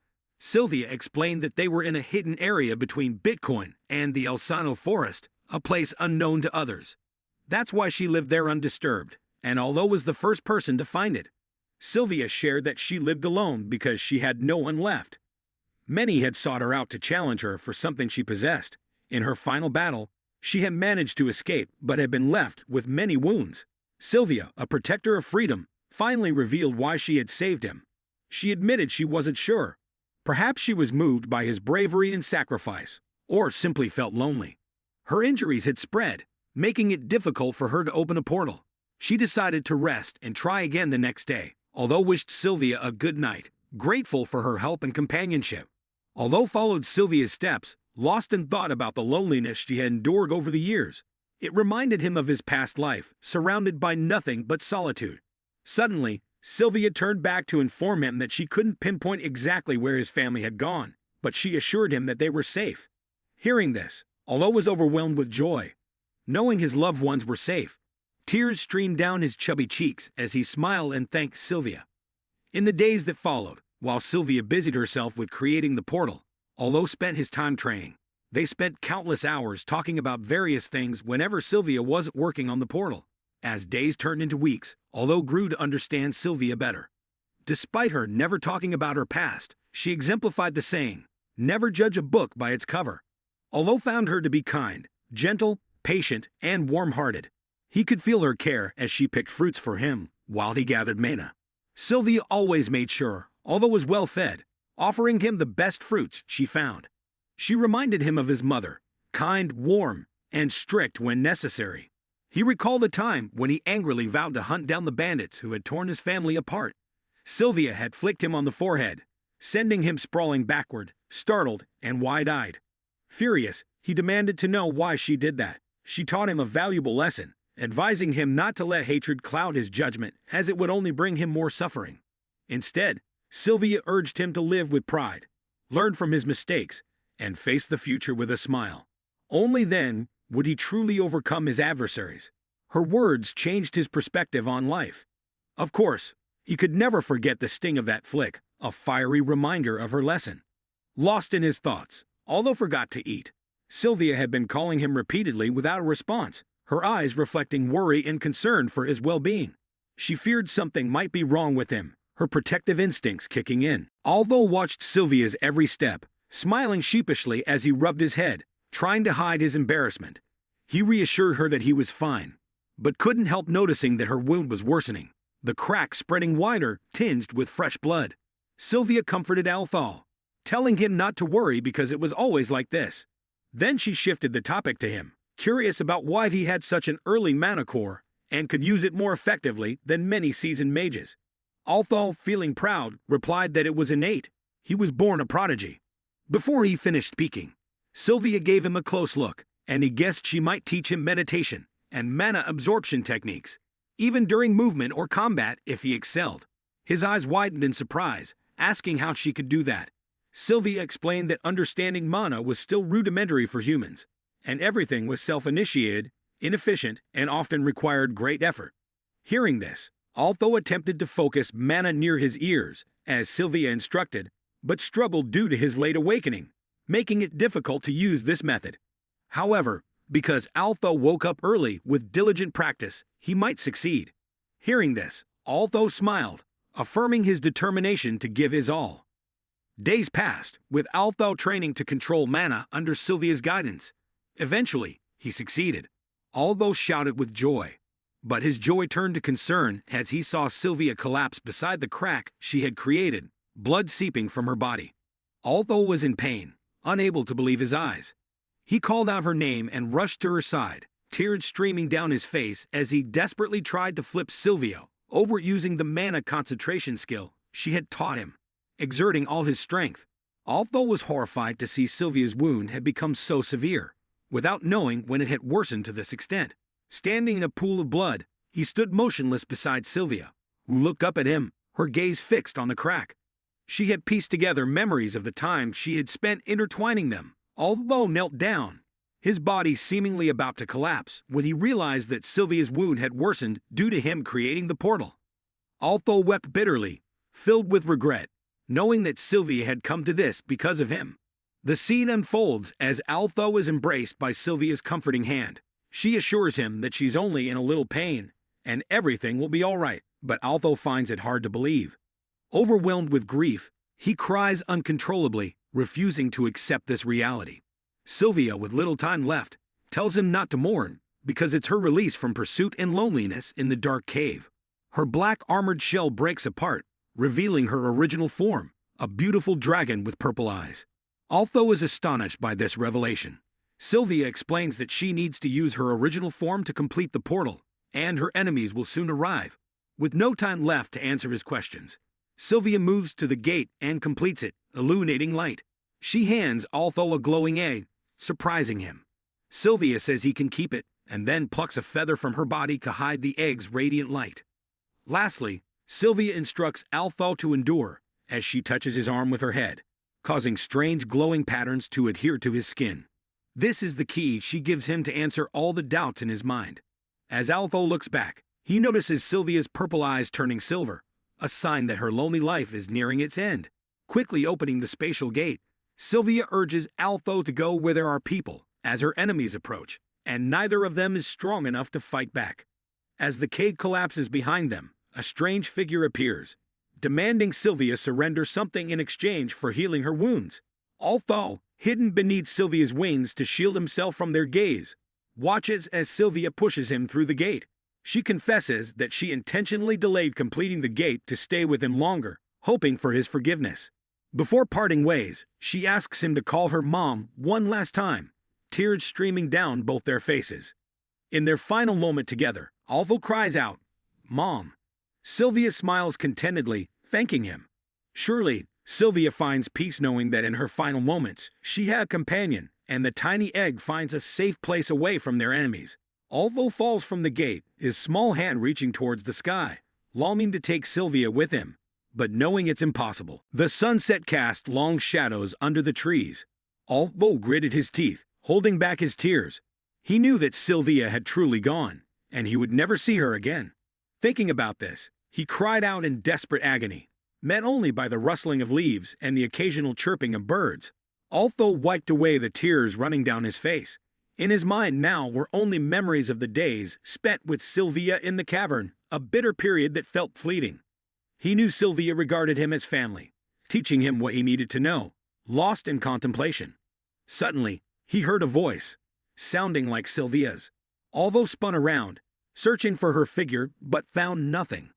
Sylvia explained that they were in a hidden area between Bitcoin and the Elsano forest, a place unknown to others. That's why she lived there undisturbed, and although was the first person to find it. Sylvia shared that she lived alone because she had no one left. Many had sought her out to challenge her for something she possessed. In her final battle, she had managed to escape but had been left with many wounds. Sylvia, a protector of freedom, finally revealed why she had saved him. She admitted she wasn't sure. Perhaps she was moved by his bravery and sacrifice, or simply felt lonely. Her injuries had spread, making it difficult for her to open a portal. She decided to rest and try again the next day, although wished Sylvia a good night, grateful for her help and companionship. Although followed Sylvia's steps, lost in thought about the loneliness she had endured over the years. It reminded him of his past life, surrounded by nothing but solitude. Suddenly, Sylvia turned back to inform him that she couldn't pinpoint exactly where his family had gone, but she assured him that they were safe. Hearing this, although was overwhelmed with joy, knowing his loved ones were safe, tears streamed down his chubby cheeks as he smiled and thanked Sylvia. In the days that followed, while Sylvia busied herself with creating the portal, although spent his time training, they spent countless hours talking about various things whenever Sylvia wasn't working on the portal. As days turned into weeks, although grew to understand Sylvia better. Despite her never talking about her past, she exemplified the saying, "Never judge a book by its cover." Although found her to be kind, gentle, patient, and warm-hearted, he could feel her care as she picked fruits for him while he gathered mana. Sylvia always made sure, although was well-fed, offering him the best fruits she found. She reminded him of his mother, kind, warm, and strict when necessary. He recalled a time when he angrily vowed to hunt down the bandits who had torn his family apart. Sylvia had flicked him on the forehead, sending him sprawling backward, startled and wide-eyed. Furious, he demanded to know why she did that. She taught him a valuable lesson, advising him not to let hatred cloud his judgment, as it would only bring him more suffering. Instead, Sylvia urged him to live with pride, learn from his mistakes, and face the future with a smile. Only then would he truly overcome his adversaries. Her words changed his perspective on life. Of course, he could never forget the sting of that flick, a fiery reminder of her lesson. Lost in his thoughts, although forgot to eat, Sylvia had been calling him repeatedly without a response, her eyes reflecting worry and concern for his well-being. She feared something might be wrong with him, her protective instincts kicking in. Although watched Sylvia's every step, smiling sheepishly as he rubbed his head, trying to hide his embarrassment. He reassured her that he was fine, but couldn't help noticing that her wound was worsening, the crack spreading wider, tinged with fresh blood. Sylvia comforted Althal, telling him not to worry because it was always like this. Then she shifted the topic to him, curious about why he had such an early mana core and could use it more effectively than many seasoned mages. Although, feeling proud, replied that it was innate. He was born a prodigy. Before he finished speaking, Sylvia gave him a close look, and he guessed she might teach him meditation and mana absorption techniques, even during movement or combat if he excelled. His eyes widened in surprise, asking how she could do that. Sylvia explained that understanding mana was still rudimentary for humans, and everything was self-initiated, inefficient, and often required great effort. Hearing this, Altho attempted to focus mana near his ears, as Sylvia instructed, but struggled due to his late awakening, making it difficult to use this method. However, because Altho woke up early with diligent practice, he might succeed. Hearing this, Altho smiled, affirming his determination to give his all. Days passed, with Altho training to control mana under Sylvia's guidance. Eventually, he succeeded. Altho shouted with joy. But his joy turned to concern as he saw Sylvia collapse beside the crack she had created, blood seeping from her body. Altho was in pain, unable to believe his eyes. He called out her name and rushed to her side, tears streaming down his face as he desperately tried to flip Sylvia over using the mana concentration skill she had taught him, exerting all his strength. Altho was horrified to see Sylvia's wound had become so severe, without knowing when it had worsened to this extent. Standing in a pool of blood, he stood motionless beside Sylvia, who looked up at him, her gaze fixed on the crack. She had pieced together memories of the time she had spent intertwining them. Altho knelt down, his body seemingly about to collapse when he realized that Sylvia's wound had worsened due to him creating the portal. Altho wept bitterly, filled with regret, knowing that Sylvia had come to this because of him. The scene unfolds as Altho is embraced by Sylvia's comforting hand. She assures him that she's only in a little pain, and everything will be all right, but Altho finds it hard to believe. Overwhelmed with grief, he cries uncontrollably, refusing to accept this reality. Sylvia, with little time left, tells him not to mourn, because it's her release from pursuit and loneliness in the dark cave. Her black armored shell breaks apart, revealing her original form, a beautiful dragon with purple eyes. Altho is astonished by this revelation. Sylvia explains that she needs to use her original form to complete the portal, and her enemies will soon arrive. With no time left to answer his questions, Sylvia moves to the gate and completes it, illuminating light. She hands Altho a glowing egg, surprising him. Sylvia says he can keep it, and then plucks a feather from her body to hide the egg's radiant light. Lastly, Sylvia instructs Altho to endure, as she touches his arm with her head, causing strange glowing patterns to adhere to his skin. This is the key she gives him to answer all the doubts in his mind. As Altho looks back, he notices Sylvia's purple eyes turning silver, a sign that her lonely life is nearing its end. Quickly opening the spatial gate, Sylvia urges Altho to go where there are people, as her enemies approach, and neither of them is strong enough to fight back. As the cave collapses behind them, a strange figure appears, demanding Sylvia surrender something in exchange for healing her wounds. Altho, hidden beneath Sylvia's wings to shield himself from their gaze, watches as Sylvia pushes him through the gate. She confesses that she intentionally delayed completing the gate to stay with him longer, hoping for his forgiveness. Before parting ways, she asks him to call her mom one last time, tears streaming down both their faces. In their final moment together, Altho cries out, "Mom." Sylvia smiles contentedly, thanking him. Surely, Sylvia finds peace knowing that in her final moments, she had a companion, and the tiny egg finds a safe place away from their enemies. Altho falls from the gate, his small hand reaching towards the sky, longing to take Sylvia with him, but knowing it's impossible. The sunset cast long shadows under the trees. Altho gritted his teeth, holding back his tears. He knew that Sylvia had truly gone, and he would never see her again. Thinking about this, he cried out in desperate agony, met only by the rustling of leaves and the occasional chirping of birds. Altho wiped away the tears running down his face. In his mind now were only memories of the days spent with Sylvia in the cavern, a bitter period that felt fleeting. He knew Sylvia regarded him as family, teaching him what he needed to know, lost in contemplation. Suddenly, he heard a voice, sounding like Sylvia's. Altho spun around, searching for her figure, but found nothing.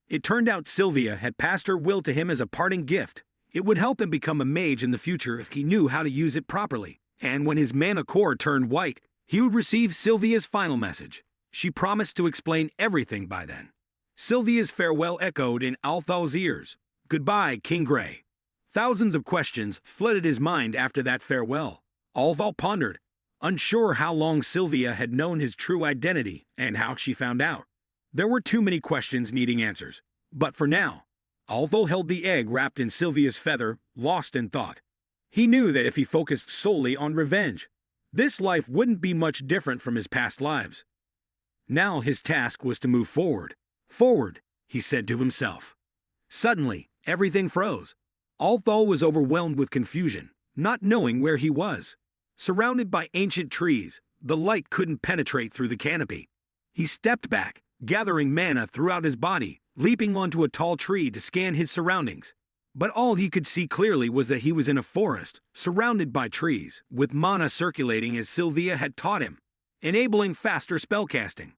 It turned out Sylvia had passed her will to him as a parting gift. It would help him become a mage in the future if he knew how to use it properly, and when his mana core turned white, He would receive Sylvia's final message. She promised to explain everything by then. Sylvia's farewell echoed in Althal's ears. Goodbye, King Grey. Thousands of questions flooded his mind after that farewell. Althal pondered, unsure how long Sylvia had known his true identity and how she found out. There were too many questions needing answers. But for now, Althal held the egg wrapped in Sylvia's feather, lost in thought. He knew that if he focused solely on revenge, this life wouldn't be much different from his past lives. Now his task was to move forward. Forward, he said to himself. Suddenly, everything froze. Althal was overwhelmed with confusion, not knowing where he was. Surrounded by ancient trees, the light couldn't penetrate through the canopy. He stepped back, gathering mana throughout his body, leaping onto a tall tree to scan his surroundings. But all he could see clearly was that he was in a forest, surrounded by trees, with mana circulating as Sylvia had taught him, enabling faster spellcasting.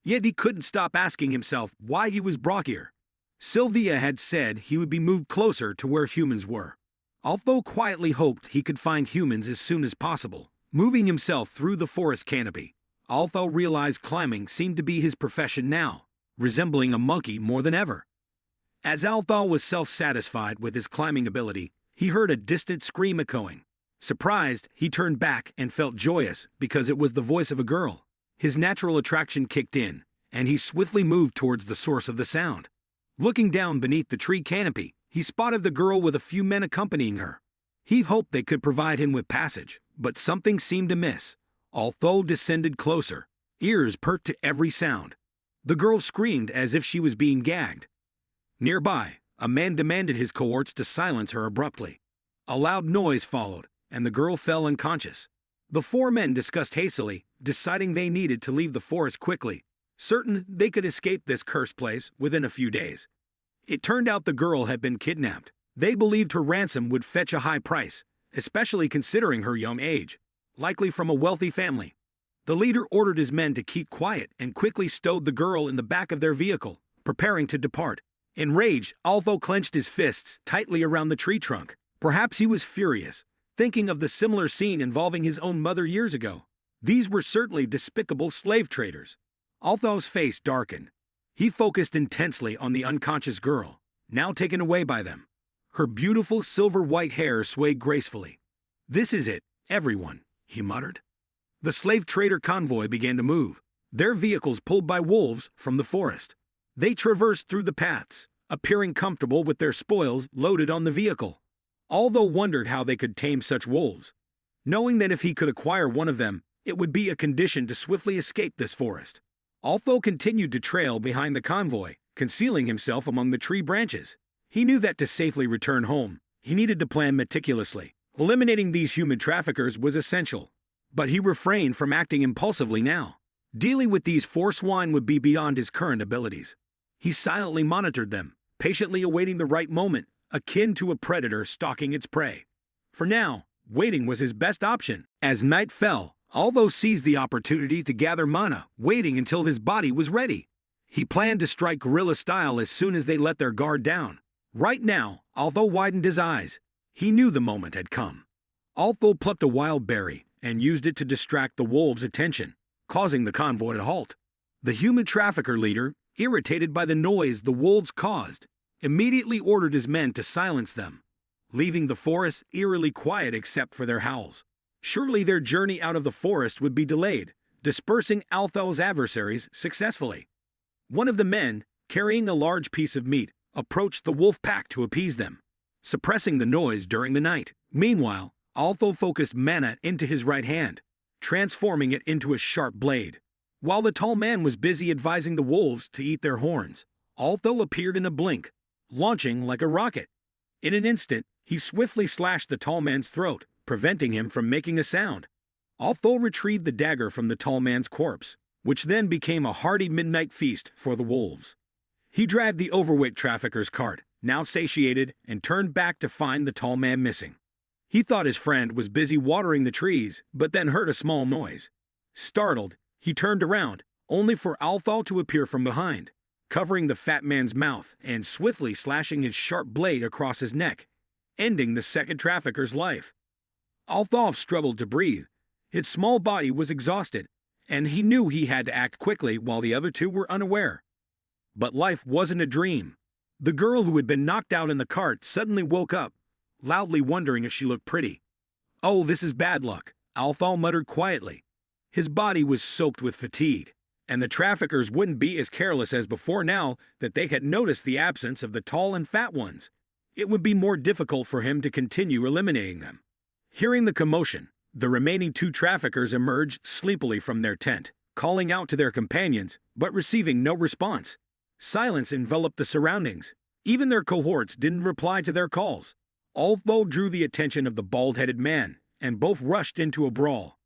Yet he couldn't stop asking himself why he was brought here. Sylvia had said he would be moved closer to where humans were. Although quietly hoped he could find humans as soon as possible, moving himself through the forest canopy, Althal realized climbing seemed to be his profession now, resembling a monkey more than ever. As Althal was self-satisfied with his climbing ability, he heard a distant scream echoing. Surprised, he turned back and felt joyous because it was the voice of a girl. His natural attraction kicked in, and he swiftly moved towards the source of the sound. Looking down beneath the tree canopy, he spotted the girl with a few men accompanying her. He hoped they could provide him with passage, but something seemed amiss. Althal descended closer, ears perked to every sound. The girl screamed as if she was being gagged. Nearby, a man demanded his cohorts to silence her abruptly. A loud noise followed, and the girl fell unconscious. The four men discussed hastily, deciding they needed to leave the forest quickly, certain they could escape this cursed place within a few days. It turned out the girl had been kidnapped. They believed her ransom would fetch a high price, especially considering her young age, likely from a wealthy family. The leader ordered his men to keep quiet and quickly stowed the girl in the back of their vehicle, preparing to depart. Enraged, Althal clenched his fists tightly around the tree trunk. Perhaps he was furious, thinking of the similar scene involving his own mother years ago. These were certainly despicable slave traders. Althal's face darkened. He focused intensely on the unconscious girl, now taken away by them. Her beautiful silver-white hair swayed gracefully. "This is it, everyone," he muttered. The slave trader convoy began to move, their vehicles pulled by wolves from the forest. They traversed through the paths, appearing comfortable with their spoils loaded on the vehicle. Althal wondered how they could tame such wolves, knowing that if he could acquire one of them, it would be a condition to swiftly escape this forest. Althal continued to trail behind the convoy, concealing himself among the tree branches. He knew that to safely return home, he needed to plan meticulously. Eliminating these human traffickers was essential, but he refrained from acting impulsively now. Dealing with these four swine would be beyond his current abilities. He silently monitored them, patiently awaiting the right moment, akin to a predator stalking its prey. For now, waiting was his best option. As night fell, Althal seized the opportunity to gather mana, waiting until his body was ready. He planned to strike guerrilla style as soon as they let their guard down. Right now, Althal widened his eyes. He knew the moment had come. Althal plucked a wild berry and used it to distract the wolves' attention, causing the convoy to halt. The human trafficker leader, irritated by the noise the wolves caused, immediately ordered his men to silence them, leaving the forest eerily quiet except for their howls. Surely their journey out of the forest would be delayed, dispersing Althal's adversaries successfully. One of the men, carrying a large piece of meat, approached the wolf pack to appease them, suppressing the noise during the night. Meanwhile, Althal focused mana into his right hand, transforming it into a sharp blade. While the tall man was busy advising the wolves to eat their horns, Althal appeared in a blink, launching like a rocket. In an instant, he swiftly slashed the tall man's throat, preventing him from making a sound. Althal retrieved the dagger from the tall man's corpse, which then became a hearty midnight feast for the wolves. He dragged the overweight trafficker's cart, now satiated, and turned back to find the tall man missing. He thought his friend was busy watering the trees, but then heard a small noise. Startled, he turned around, only for Althal to appear from behind, covering the fat man's mouth and swiftly slashing his sharp blade across his neck, ending the second trafficker's life. Althal struggled to breathe, Its small body was exhausted, and he knew he had to act quickly while the other two were unaware. But life wasn't a dream. The girl who had been knocked out in the cart suddenly woke up, loudly wondering if she looked pretty. "Oh, this is bad luck," Althal muttered quietly. His body was soaked with fatigue, and the traffickers wouldn't be as careless as before now that they had noticed the absence of the tall and fat ones. It would be more difficult for him to continue eliminating them. Hearing the commotion, the remaining two traffickers emerged sleepily from their tent, calling out to their companions, but receiving no response. Silence enveloped the surroundings. Even their cohorts didn't reply to their calls. Althal drew the attention of the bald-headed man, and both rushed into a brawl.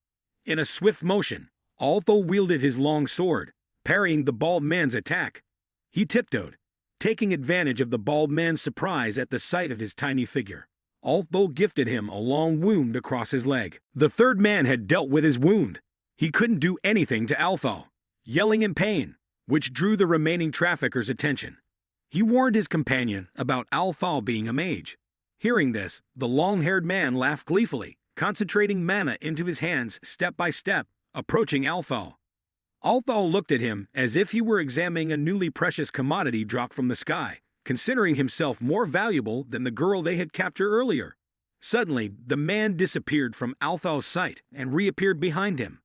In a swift motion, Althal wielded his long sword, parrying the bald man's attack. He tiptoed, taking advantage of the bald man's surprise at the sight of his tiny figure. Althal gifted him a long wound across his leg. The third man had dealt with his wound. He couldn't do anything to Althal, yelling in pain, which drew the remaining traffickers' attention. He warned his companion about Althal being a mage. Hearing this, the long-haired man laughed gleefully, concentrating mana into his hands step by step, approaching Althal. Althal looked at him as if he were examining a newly precious commodity dropped from the sky, considering himself more valuable than the girl they had captured earlier. Suddenly, the man disappeared from Althal's sight and reappeared behind him,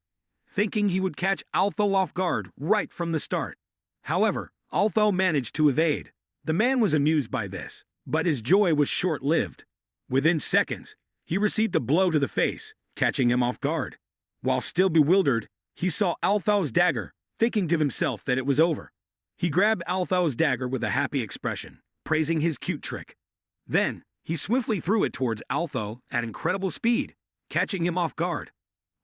thinking he would catch Althal off guard right from the start. However, Althal managed to evade. The man was amused by this, but his joy was short-lived. Within seconds, he received a blow to the face, catching him off guard. While still bewildered, he saw Althal's dagger, thinking to himself that it was over. He grabbed Althal's dagger with a happy expression, praising his cute trick. Then, he swiftly threw it towards Althal at incredible speed, catching him off guard.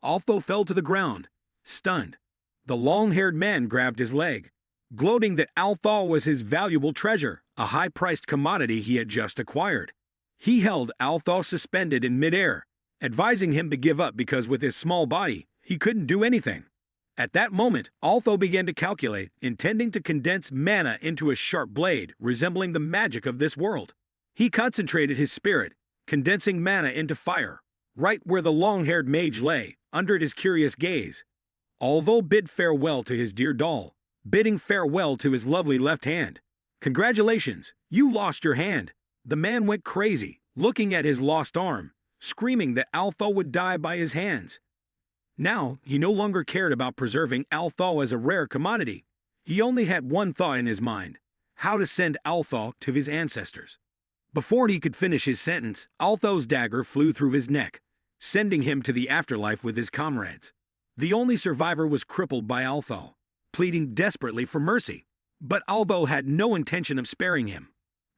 Althal fell to the ground, stunned. The long-haired man grabbed his leg, gloating that Althal was his valuable treasure, a high-priced commodity he had just acquired. He held Althal suspended in midair, advising him to give up because with his small body, he couldn't do anything. At that moment, Althal began to calculate, intending to condense mana into a sharp blade, resembling the magic of this world. He concentrated his spirit, condensing mana into fire, right where the long-haired mage lay, under his curious gaze. Althal bid farewell to his dear doll, bidding farewell to his lovely left hand. "Congratulations, you lost your hand." The man went crazy, looking at his lost arm, screaming that Althal would die by his hands. Now, he no longer cared about preserving Althal as a rare commodity. He only had one thought in his mind: how to send Althal to his ancestors. Before he could finish his sentence, Althal's dagger flew through his neck, sending him to the afterlife with his comrades. The only survivor was crippled by Althal, pleading desperately for mercy, but Althal had no intention of sparing him.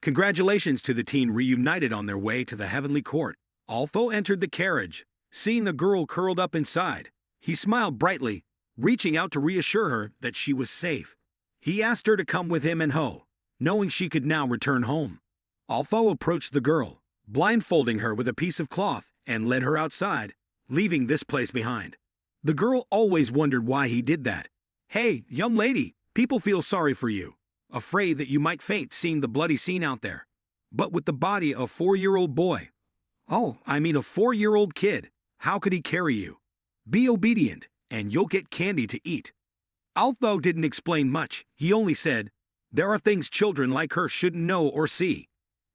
Congratulations to the teen reunited on their way to the heavenly court. Althal entered the carriage. Seeing the girl curled up inside, he smiled brightly, reaching out to reassure her that she was safe. He asked her to come with him and Ho, knowing she could now return home. Althal approached the girl, blindfolding her with a piece of cloth, and led her outside, leaving this place behind. The girl always wondered why he did that. "Hey, young lady, people feel sorry for you, afraid that you might faint seeing the bloody scene out there. But with the body of a 4-year-old boy, a 4-year-old kid, how could he carry you? Be obedient, and you'll get candy to eat." Althal didn't explain much. He only said, "There are things children like her shouldn't know or see."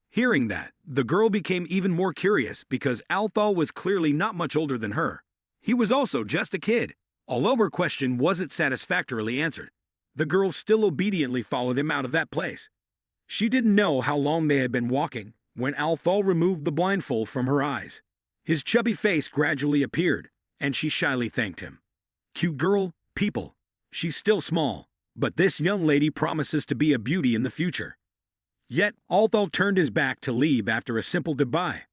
Hearing that, the girl became even more curious because Althal was clearly not much older than her. He was also just a kid. Although her question wasn't satisfactorily answered, the girl still obediently followed him out of that place. She didn't know how long they had been walking when Althal removed the blindfold from her eyes. His chubby face gradually appeared, and she shyly thanked him. "Cute girl, people. She's still small, but this young lady promises to be a beauty in the future." Yet, Althal turned his back to leave after a simple goodbye.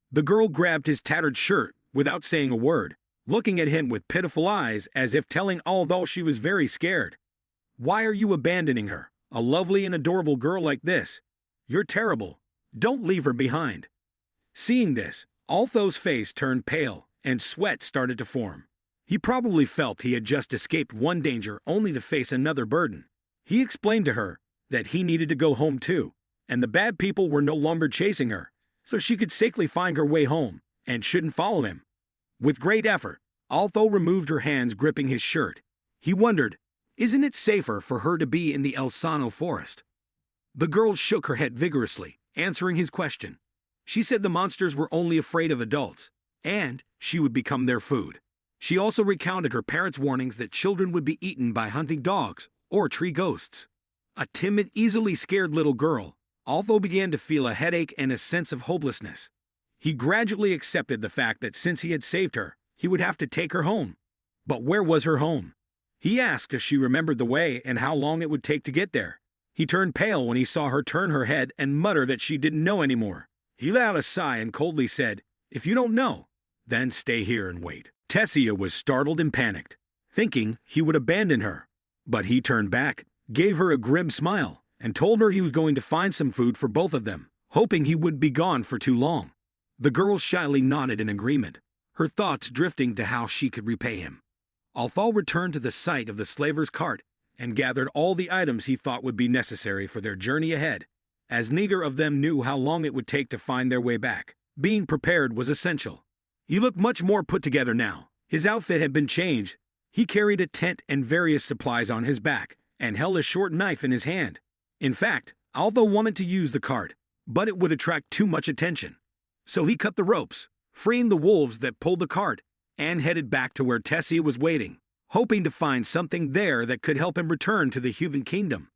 The girl grabbed his tattered shirt without saying a word, looking at him with pitiful eyes as if telling Althal she was very scared. "Why are you abandoning her, a lovely and adorable girl like this? You're terrible. Don't leave her behind." Seeing this, Althal's face turned pale, and sweat started to form. He probably felt he had just escaped one danger only to face another burden. He explained to her that he needed to go home too, and the bad people were no longer chasing her, so she could safely find her way home, and shouldn't follow him. With great effort, Altho removed her hands gripping his shirt. He wondered, isn't it safer for her to be in the El Sano forest? The girl shook her head vigorously, answering his question. She said the monsters were only afraid of adults, and she would become their food. She also recounted her parents' warnings that children would be eaten by hunting dogs or tree ghosts. A timid, easily scared little girl, Altho began to feel a headache and a sense of hopelessness. He gradually accepted the fact that since he had saved her, he would have to take her home. But where was her home? He asked if she remembered the way and how long it would take to get there. He turned pale when he saw her turn her head and mutter that she didn't know anymore. He let out a sigh and coldly said, "If you don't know, then stay here and wait." Tessia was startled and panicked, thinking he would abandon her. But he turned back, gave her a grim smile, and told her he was going to find some food for both of them, hoping he would be gone for too long. The girl shyly nodded in agreement, her thoughts drifting to how she could repay him. Althal returned to the site of the slaver's cart and gathered all the items he thought would be necessary for their journey ahead, as neither of them knew how long it would take to find their way back. Being prepared was essential. He looked much more put together now. His outfit had been changed. He carried a tent and various supplies on his back, and held a short knife in his hand. In fact, Althal wanted to use the cart, but it would attract too much attention. So he cut the ropes, freeing the wolves that pulled the cart, and headed back to where Tessia was waiting, hoping to find something there that could help him return to the human kingdom.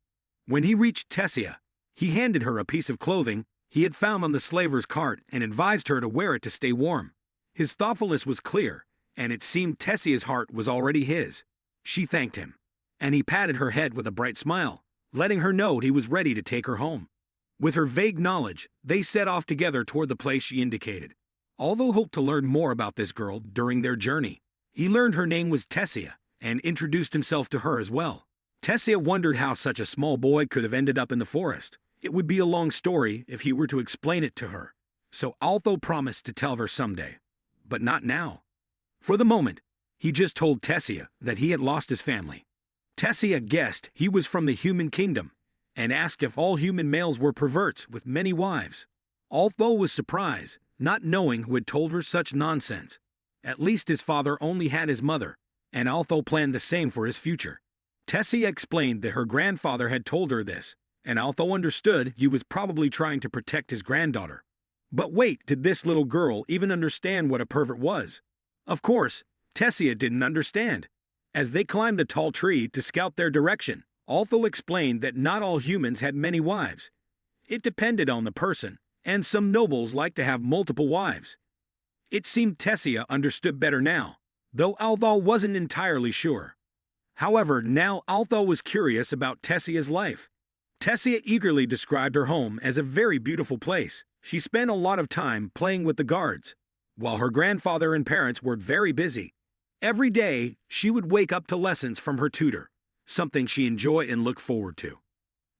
When he reached Tessia, he handed her a piece of clothing he had found on the slaver's cart and advised her to wear it to stay warm. His thoughtfulness was clear, and it seemed Tessia's heart was already his. She thanked him, and he patted her head with a bright smile, letting her know he was ready to take her home. With her vague knowledge, they set off together toward the place she indicated. Although hoped to learn more about this girl during their journey, he learned her name was Tessia and introduced himself to her as well. Tessia wondered how such a small boy could have ended up in the forest. It would be a long story if he were to explain it to her, so Altho promised to tell her someday, but not now. For the moment, he just told Tessia that he had lost his family. Tessia guessed he was from the human kingdom and asked if all human males were perverts with many wives. Altho was surprised, not knowing who had told her such nonsense. At least his father only had his mother, and Altho planned the same for his future. Tessia explained that her grandfather had told her this, and Altho understood he was probably trying to protect his granddaughter. But wait, did this little girl even understand what a pervert was? Of course, Tessia didn't understand. As they climbed a tall tree to scout their direction, Altho explained that not all humans had many wives. It depended on the person, and some nobles like to have multiple wives. It seemed Tessia understood better now, though Altho wasn't entirely sure. However, now Altho was curious about Tessia's life. Tessia eagerly described her home as a very beautiful place. She spent a lot of time playing with the guards, while her grandfather and parents were very busy. Every day, she would wake up to lessons from her tutor, something she enjoyed and looked forward to.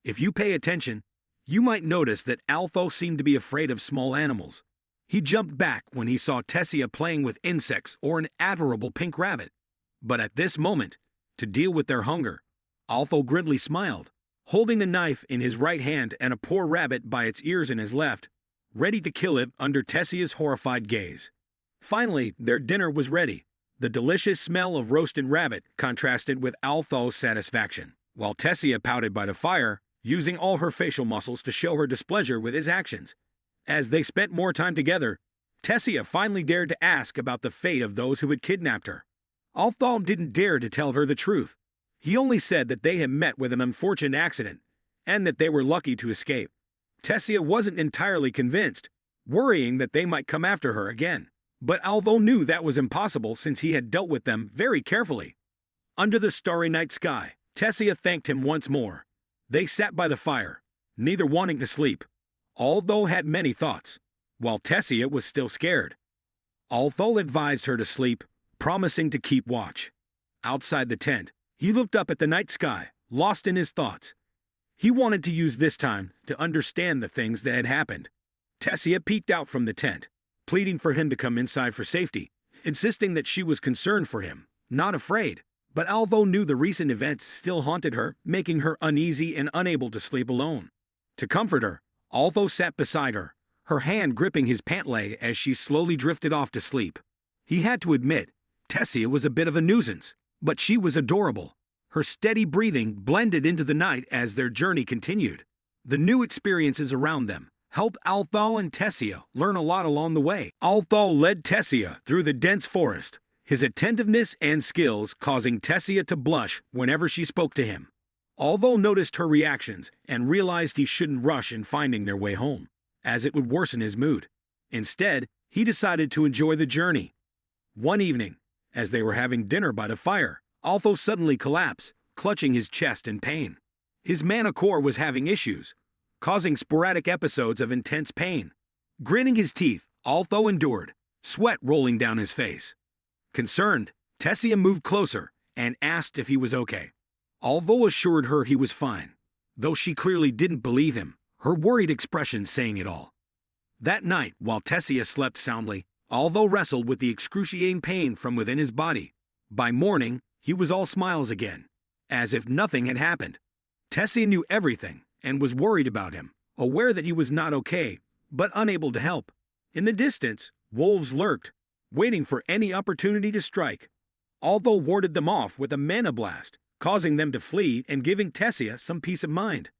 If you pay attention, you might notice that Altho seemed to be afraid of small animals. He jumped back when he saw Tessia playing with insects or an adorable pink rabbit. But at this moment, to deal with their hunger, Altho grimly smiled, holding the knife in his right hand and a poor rabbit by its ears in his left, ready to kill it under Tessia's horrified gaze. Finally, their dinner was ready. The delicious smell of roasted rabbit contrasted with Altho's satisfaction, while Tessia pouted by the fire, using all her facial muscles to show her displeasure with his actions. As they spent more time together, Tessia finally dared to ask about the fate of those who had kidnapped her. Altho didn't dare to tell her the truth. He only said that they had met with an unfortunate accident, and that they were lucky to escape. Tessia wasn't entirely convinced, worrying that they might come after her again. But Altho knew that was impossible since he had dealt with them very carefully. Under the starry night sky, Tessia thanked him once more. They sat by the fire, neither wanting to sleep. Altho had many thoughts, while Tessia was still scared. Altho advised her to sleep, promising to keep watch. Outside the tent, he looked up at the night sky, lost in his thoughts. He wanted to use this time to understand the things that had happened. Tessia peeked out from the tent, pleading for him to come inside for safety, insisting that she was concerned for him, not afraid. But Altho knew the recent events still haunted her, making her uneasy and unable to sleep alone. To comfort her, Altho sat beside her, her hand gripping his pant leg as she slowly drifted off to sleep. He had to admit, Tessia was a bit of a nuisance, but she was adorable. Her steady breathing blended into the night as their journey continued. The new experiences around them helped Althal and Tessia learn a lot along the way. Althal led Tessia through the dense forest, his attentiveness and skills causing Tessia to blush whenever she spoke to him. Althal noticed her reactions and realized he shouldn't rush in finding their way home, as it would worsen his mood. Instead, he decided to enjoy the journey. One evening, as they were having dinner by the fire, Althal suddenly collapsed, clutching his chest in pain. His mana core was having issues, causing sporadic episodes of intense pain. Gritting his teeth, Althal endured, sweat rolling down his face. Concerned, Tessia moved closer and asked if he was okay. Althal assured her he was fine, though she clearly didn't believe him, her worried expression saying it all. That night, while Tessia slept soundly, Althal wrestled with the excruciating pain from within his body. By morning, he was all smiles again, as if nothing had happened. Tessia knew everything and was worried about him, aware that he was not okay, but unable to help. In the distance, wolves lurked, waiting for any opportunity to strike. Althal warded them off with a mana blast, causing them to flee and giving Tessia some peace of mind.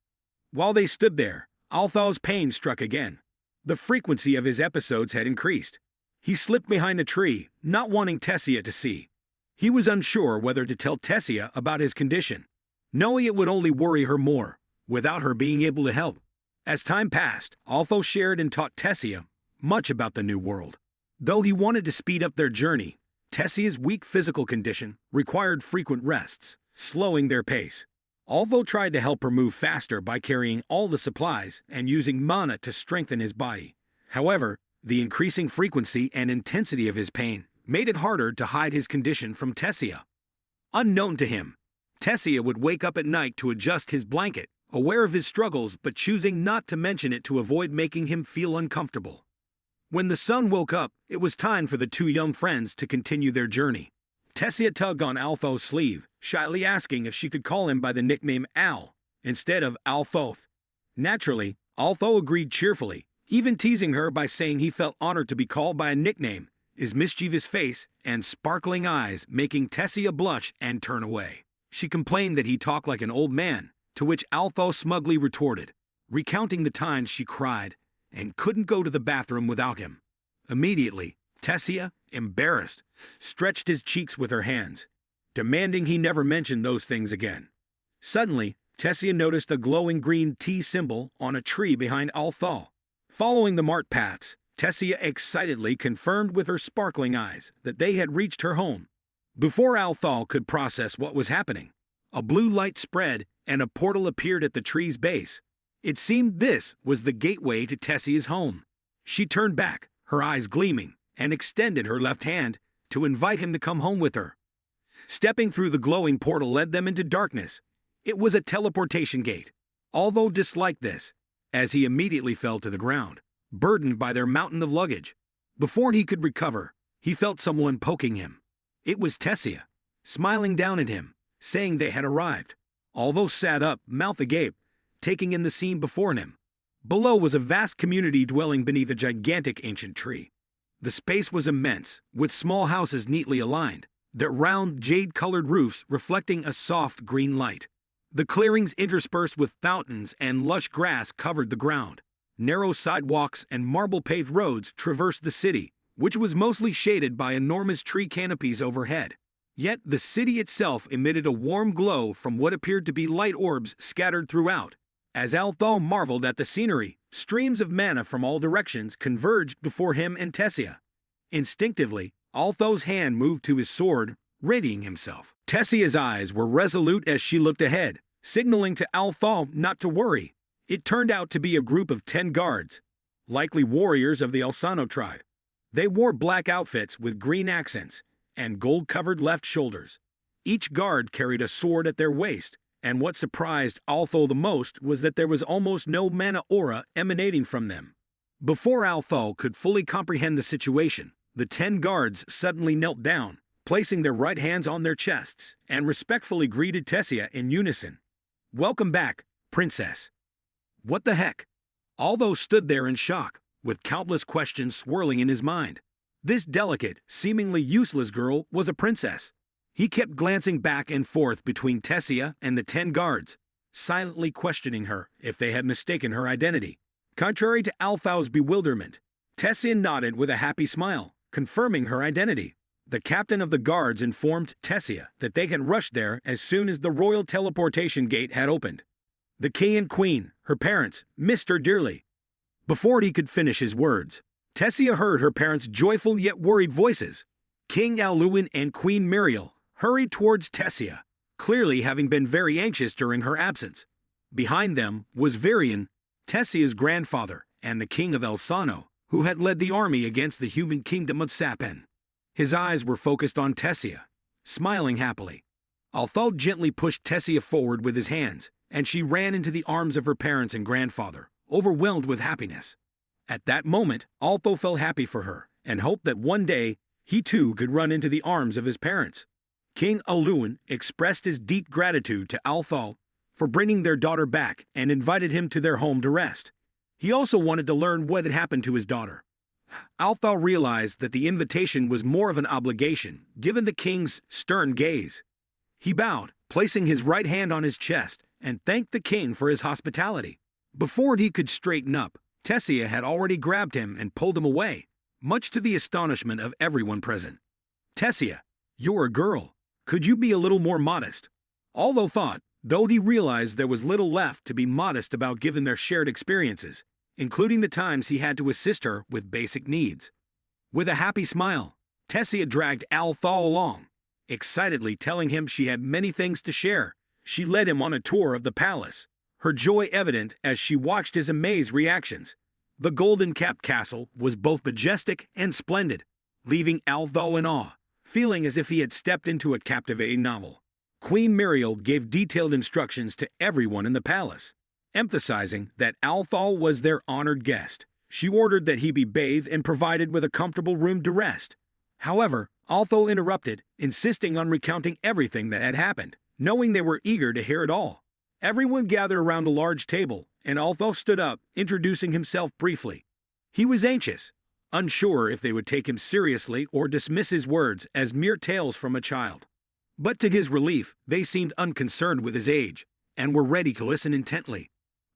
While they stood there, Althal's pain struck again. The frequency of his episodes had increased. He slipped behind a tree, not wanting Tessia to see. He was unsure whether to tell Tessia about his condition, knowing it would only worry her more, without her being able to help. As time passed, Althal shared and taught Tessia much about the new world. Though he wanted to speed up their journey, Tessia's weak physical condition required frequent rests, slowing their pace. Althal tried to help her move faster by carrying all the supplies and using mana to strengthen his body. However, the increasing frequency and intensity of his pain made it harder to hide his condition from Tessia. Unknown to him, Tessia would wake up at night to adjust his blanket, aware of his struggles but choosing not to mention it to avoid making him feel uncomfortable. When the sun woke up, it was time for the two young friends to continue their journey. Tessia tugged on Althal's sleeve, shyly asking if she could call him by the nickname Al, instead of Althoth. Naturally, Althal agreed cheerfully, even teasing her by saying he felt honored to be called by a nickname, his mischievous face and sparkling eyes making Tessia blush and turn away. She complained that he talked like an old man, to which Althal smugly retorted, recounting the times she cried and couldn't go to the bathroom without him. Immediately, Tessia, embarrassed, stretched his cheeks with her hands, demanding he never mention those things again. Suddenly, Tessia noticed a glowing green T symbol on a tree behind Althal. Following the marked paths, Tessia excitedly confirmed with her sparkling eyes that they had reached her home. Before Althal could process what was happening, a blue light spread and a portal appeared at the tree's base. It seemed this was the gateway to Tessia's home. She turned back, her eyes gleaming, and extended her left hand to invite him to come home with her. Stepping through the glowing portal led them into darkness. It was a teleportation gate. Althal disliked this, as he immediately fell to the ground, burdened by their mountain of luggage. Before he could recover, he felt someone poking him. It was Tessia, smiling down at him, saying they had arrived. Althal sat up, mouth agape, taking in the scene before him. Below was a vast community dwelling beneath a gigantic ancient tree. The space was immense, with small houses neatly aligned, their round, jade-colored roofs reflecting a soft green light. The clearings interspersed with fountains and lush grass covered the ground. Narrow sidewalks and marble-paved roads traversed the city, which was mostly shaded by enormous tree canopies overhead. Yet the city itself emitted a warm glow from what appeared to be light orbs scattered throughout. As Althal marveled at the scenery, streams of mana from all directions converged before him and Tessia. Instinctively, Althal's hand moved to his sword, readying himself. Tessia's eyes were resolute as she looked ahead, signaling to Althal not to worry. It turned out to be a group of 10 guards, likely warriors of the Alsano tribe. They wore black outfits with green accents and gold-covered left shoulders. Each guard carried a sword at their waist, and what surprised Althal the most was that there was almost no mana aura emanating from them. Before Althal could fully comprehend the situation, the 10 guards suddenly knelt down, placing their right hands on their chests, and respectfully greeted Tessia in unison. "Welcome back, Princess." What the heck? Althal stood there in shock, with countless questions swirling in his mind. This delicate, seemingly useless girl was a princess. He kept glancing back and forth between Tessia and the 10 guards, silently questioning her if they had mistaken her identity. Contrary to Althao's bewilderment, Tessia nodded with a happy smile, confirming her identity. The captain of the guards informed Tessia that they can rush there as soon as the royal teleportation gate had opened. The king and queen, her parents, missed her dearly. Before he could finish his words, Tessia heard her parents' joyful yet worried voices. King Aluin and Queen Muriel hurried towards Tessia, clearly having been very anxious during her absence. Behind them was Varian, Tessia's grandfather, and the king of Elsano, who had led the army against the human kingdom of Sapen. His eyes were focused on Tessia, smiling happily. Althal gently pushed Tessia forward with his hands, and she ran into the arms of her parents and grandfather, overwhelmed with happiness. At that moment, Althal felt happy for her, and hoped that one day, he too could run into the arms of his parents. King Aluin expressed his deep gratitude to Althal for bringing their daughter back and invited him to their home to rest. He also wanted to learn what had happened to his daughter. Althal realized that the invitation was more of an obligation, given the king's stern gaze. He bowed, placing his right hand on his chest, and thanked the king for his hospitality. Before he could straighten up, Tessia had already grabbed him and pulled him away, much to the astonishment of everyone present. "Tessia, you're a girl. Could you be a little more modest?" Although thought, though he realized there was little left to be modest about given their shared experiences, including the times he had to assist her with basic needs. With a happy smile, Tessia dragged Althal along, excitedly telling him she had many things to share. She led him on a tour of the palace, her joy evident as she watched his amazed reactions. The golden-capped castle was both majestic and splendid, leaving Althal in awe, feeling as if he had stepped into a captivating novel. Queen Muriel gave detailed instructions to everyone in the palace, emphasizing that Althal was their honored guest. She ordered that he be bathed and provided with a comfortable room to rest. However, Althal interrupted, insisting on recounting everything that had happened, knowing they were eager to hear it all. Everyone gathered around a large table, and Althal stood up, introducing himself briefly. He was anxious, unsure if they would take him seriously or dismiss his words as mere tales from a child. But to his relief, they seemed unconcerned with his age, and were ready to listen intently.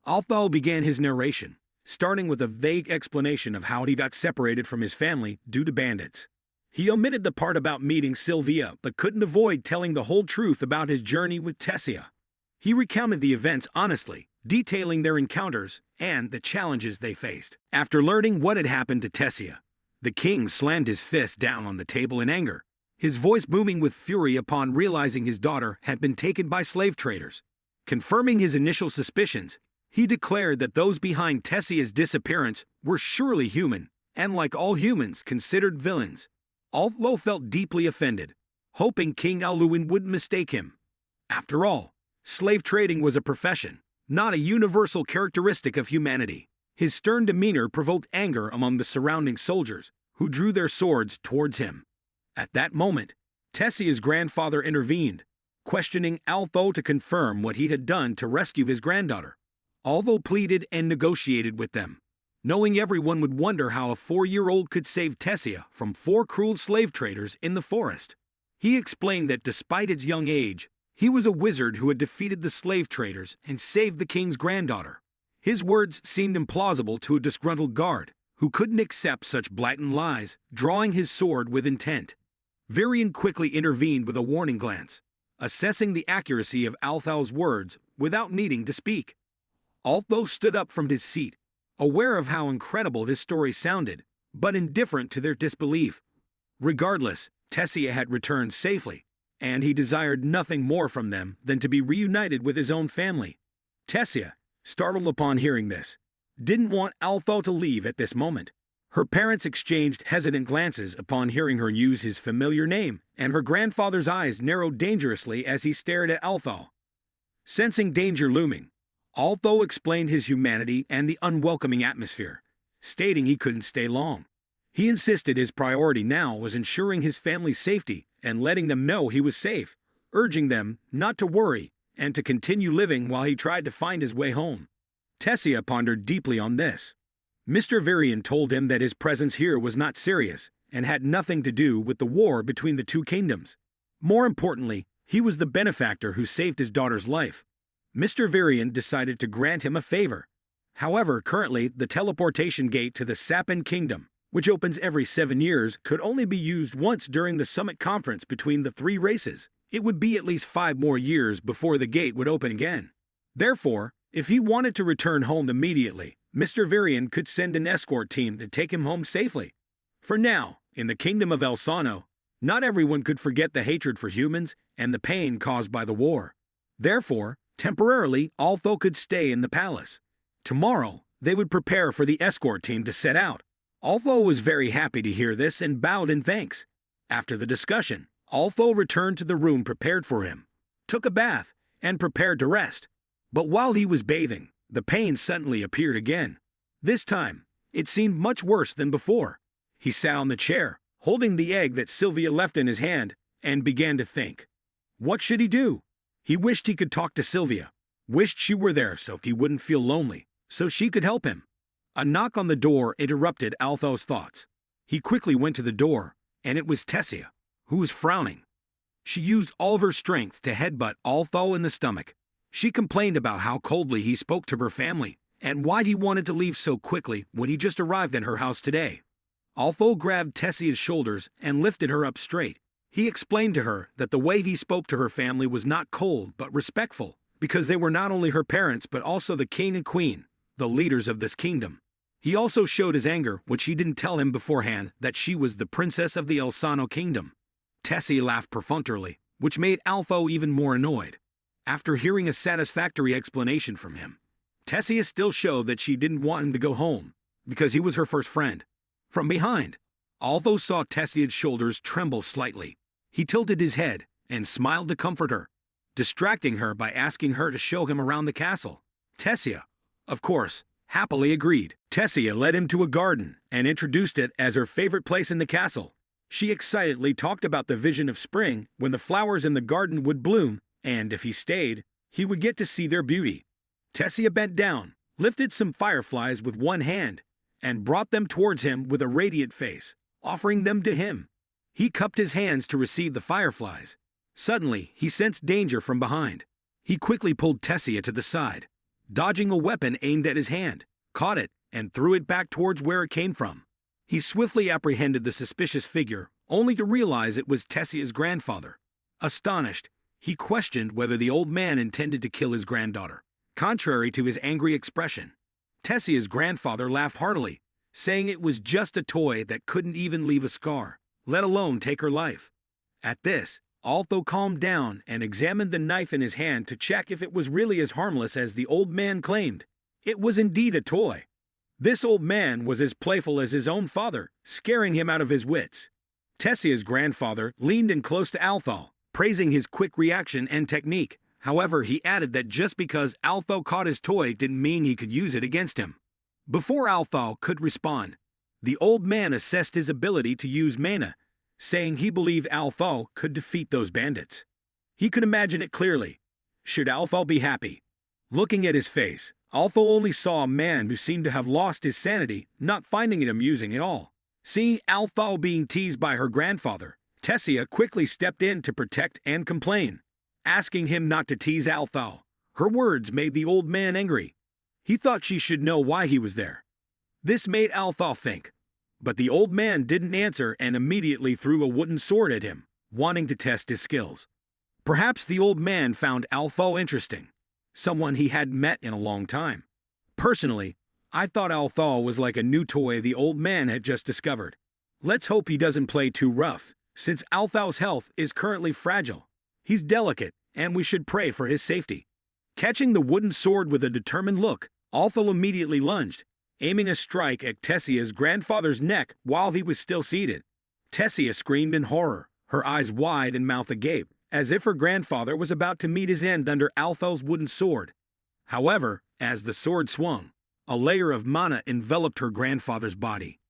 Althal began his narration, starting with a vague explanation of how he got separated from his family due to bandits. He omitted the part about meeting Sylvia, but couldn't avoid telling the whole truth about his journey with Tessia. He recounted the events honestly, detailing their encounters and the challenges they faced. After learning what had happened to Tessia, the king slammed his fist down on the table in anger, his voice booming with fury upon realizing his daughter had been taken by slave traders. Confirming his initial suspicions, he declared that those behind Tessia's disappearance were surely human, and like all humans, considered villains. Although felt deeply offended, hoping King Aluin wouldn't mistake him. After all, slave trading was a profession, not a universal characteristic of humanity. His stern demeanor provoked anger among the surrounding soldiers, who drew their swords towards him. At that moment, Tessia's grandfather intervened, questioning Althal to confirm what he had done to rescue his granddaughter. Although pleaded and negotiated with them, knowing everyone would wonder how a 4-year-old could save Tessia from 4 cruel slave traders in the forest. He explained that despite his young age, he was a wizard who had defeated the slave traders and saved the king's granddaughter. His words seemed implausible to a disgruntled guard, who couldn't accept such blatant lies, drawing his sword with intent. Varian quickly intervened with a warning glance, assessing the accuracy of Althal's words without needing to speak. Although stood up from his seat, aware of how incredible this story sounded, but indifferent to their disbelief. Regardless, Tessia had returned safely, and he desired nothing more from them than to be reunited with his own family. Tessia, startled upon hearing this, didn't want Althal to leave at this moment. Her parents exchanged hesitant glances upon hearing her use his familiar name, and her grandfather's eyes narrowed dangerously as he stared at Althal. Sensing danger looming, Althal explained his humanity and the unwelcoming atmosphere, stating he couldn't stay long. He insisted his priority now was ensuring his family's safety and letting them know he was safe, urging them not to worry and to continue living while he tried to find his way home. Tessia pondered deeply on this. Mr. Varian told him that his presence here was not serious, and had nothing to do with the war between the two kingdoms. More importantly, he was the benefactor who saved his daughter's life. Mr. Varian decided to grant him a favor. However, currently, the teleportation gate to the Sapin Kingdom, which opens every 7 years, could only be used once during the summit conference between the three races. It would be at least 5 more years before the gate would open again. Therefore, if he wanted to return home immediately, Mr. Varian could send an escort team to take him home safely. For now, in the kingdom of El Sano, not everyone could forget the hatred for humans and the pain caused by the war. Therefore, temporarily, Altho could stay in the palace. Tomorrow, they would prepare for the escort team to set out. Altho was very happy to hear this and bowed in thanks. After the discussion, Altho returned to the room prepared for him, took a bath, and prepared to rest. But while he was bathing, the pain suddenly appeared again. This time, it seemed much worse than before. He sat on the chair, holding the egg that Sylvia left in his hand, and began to think. What should he do? He wished he could talk to Sylvia, wished she were there so he wouldn't feel lonely, so she could help him. A knock on the door interrupted Altho's thoughts. He quickly went to the door, and it was Tessia, who was frowning. She used all of her strength to headbutt Altho in the stomach. She complained about how coldly he spoke to her family, and why he wanted to leave so quickly when he just arrived at her house today. Altho grabbed Tessia's shoulders and lifted her up straight. He explained to her that the way he spoke to her family was not cold but respectful, because they were not only her parents but also the king and queen, the leaders of this kingdom. He also showed his anger when she didn't tell him beforehand that she was the princess of the El Sano kingdom. Tessia laughed perfunctorily, which made Altho even more annoyed. After hearing a satisfactory explanation from him, Tessia still showed that she didn't want him to go home, because he was her first friend. From behind, Altho saw Tessia's shoulders tremble slightly. He tilted his head and smiled to comfort her, distracting her by asking her to show him around the castle. Tessia, of course, happily agreed. Tessia led him to a garden and introduced it as her favorite place in the castle. She excitedly talked about the vision of spring when the flowers in the garden would bloom, and if he stayed, he would get to see their beauty. Tessia bent down, lifted some fireflies with one hand, and brought them towards him with a radiant face, offering them to him. He cupped his hands to receive the fireflies. Suddenly, he sensed danger from behind. He quickly pulled Tessia to the side, dodging a weapon aimed at his hand, caught it, and threw it back towards where it came from. He swiftly apprehended the suspicious figure, only to realize it was Tessia's grandfather. Astonished, he questioned whether the old man intended to kill his granddaughter, contrary to his angry expression. Tessia's grandfather laughed heartily, saying it was just a toy that couldn't even leave a scar, let alone take her life. At this, Altho calmed down and examined the knife in his hand to check if it was really as harmless as the old man claimed. It was indeed a toy. This old man was as playful as his own father, scaring him out of his wits. Tessia's grandfather leaned in close to Altho, praising his quick reaction and technique. However, he added that just because Altho caught his toy didn't mean he could use it against him. Before Altho could respond, the old man assessed his ability to use mana, saying he believed Altho could defeat those bandits. He could imagine it clearly. Should Altho be happy? Looking at his face, Altho only saw a man who seemed to have lost his sanity, not finding it amusing at all. Seeing Altho being teased by her grandfather, Tessia quickly stepped in to protect and complain, asking him not to tease Altho. Her words made the old man angry. He thought she should know why he was there. This made Altho think, but the old man didn't answer and immediately threw a wooden sword at him, wanting to test his skills. Perhaps the old man found Altho interesting, someone he hadn't met in a long time. Personally, I thought Altho was like a new toy the old man had just discovered. Let's hope he doesn't play too rough, since Altho's health is currently fragile. He's delicate, and we should pray for his safety. Catching the wooden sword with a determined look, Altho immediately lunged, aiming a strike at Tessia's grandfather's neck while he was still seated. Tessia screamed in horror, her eyes wide and mouth agape, as if her grandfather was about to meet his end under Altho's wooden sword. However, as the sword swung, a layer of mana enveloped her grandfather's body.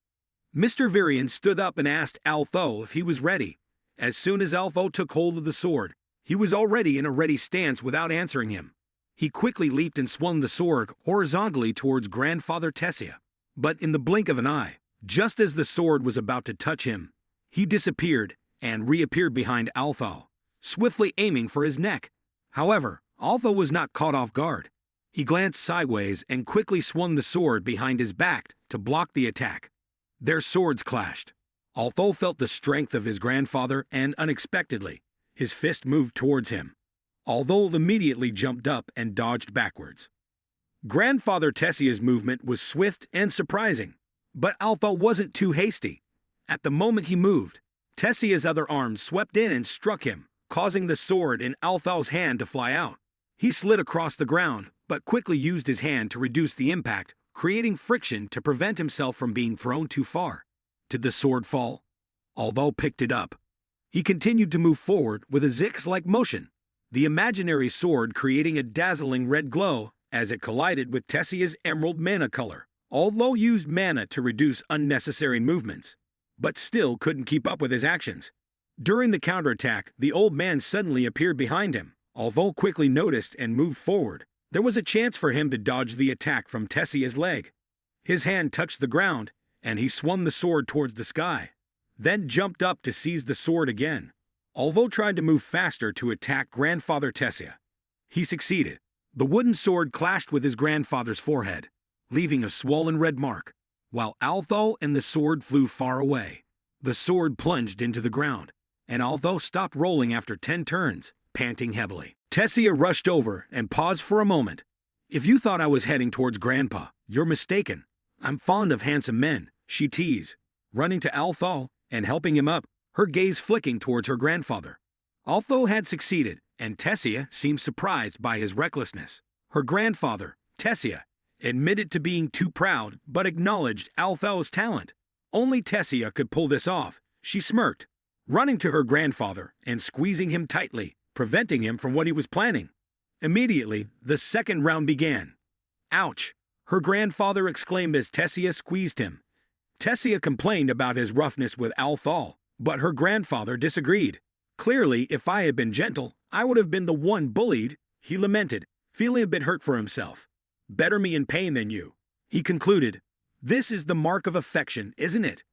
Mr. Varian stood up and asked Altho if he was ready. As soon as Altho took hold of the sword, he was already in a ready stance without answering him. He quickly leaped and swung the sword horizontally towards Grandfather Tessia. But in the blink of an eye, Just as the sword was about to touch him, he disappeared and reappeared behind Althal, swiftly aiming for his neck. However, Althal was not caught off guard. He glanced sideways and quickly swung the sword behind his back to block the attack. Their swords clashed. Althal felt the strength of his grandfather and unexpectedly, his fist moved towards him. Althal immediately jumped up and dodged backwards. Grandfather Tessia's movement was swift and surprising, but Althal wasn't too hasty. At the moment he moved, Tessia's other arm swept in and struck him, causing the sword in Althal's hand to fly out. He slid across the ground, but quickly used his hand to reduce the impact, creating friction to prevent himself from being thrown too far. Did the sword fall? Althal picked it up. He continued to move forward with a zigzag-like motion, the imaginary sword creating a dazzling red glow as it collided with Tessia's emerald mana color. Althal used mana to reduce unnecessary movements, but still couldn't keep up with his actions. During the counterattack, the old man suddenly appeared behind him. Althal quickly noticed and moved forward. There was a chance for him to dodge the attack from Tessia's leg. His hand touched the ground, and he swung the sword towards the sky, then jumped up to seize the sword again. Althal tried to move faster to attack Grandfather Tessia. He succeeded. The wooden sword clashed with his grandfather's forehead, leaving a swollen red mark. While Althal and the sword flew far away, the sword plunged into the ground, and Althal stopped rolling after 10 turns, panting heavily. Tessia rushed over and paused for a moment. "If you thought I was heading towards Grandpa, you're mistaken. I'm fond of handsome men," she teased, running to Althal and helping him up, her gaze flicking towards her grandfather. Althal had succeeded, and Tessia seemed surprised by his recklessness. Her grandfather, Tessia, admitted to being too proud but acknowledged Althal's talent. Only Tessia could pull this off. She smirked, running to her grandfather and squeezing him tightly, preventing him from what he was planning. Immediately, the second round began. "Ouch!" her grandfather exclaimed as Tessia squeezed him. Tessia complained about his roughness with Althal, but her grandfather disagreed. "Clearly, if I had been gentle, I would have been the one bullied," he lamented, feeling a bit hurt for himself. "Better me in pain than you," he concluded. "This is the mark of affection, isn't it?"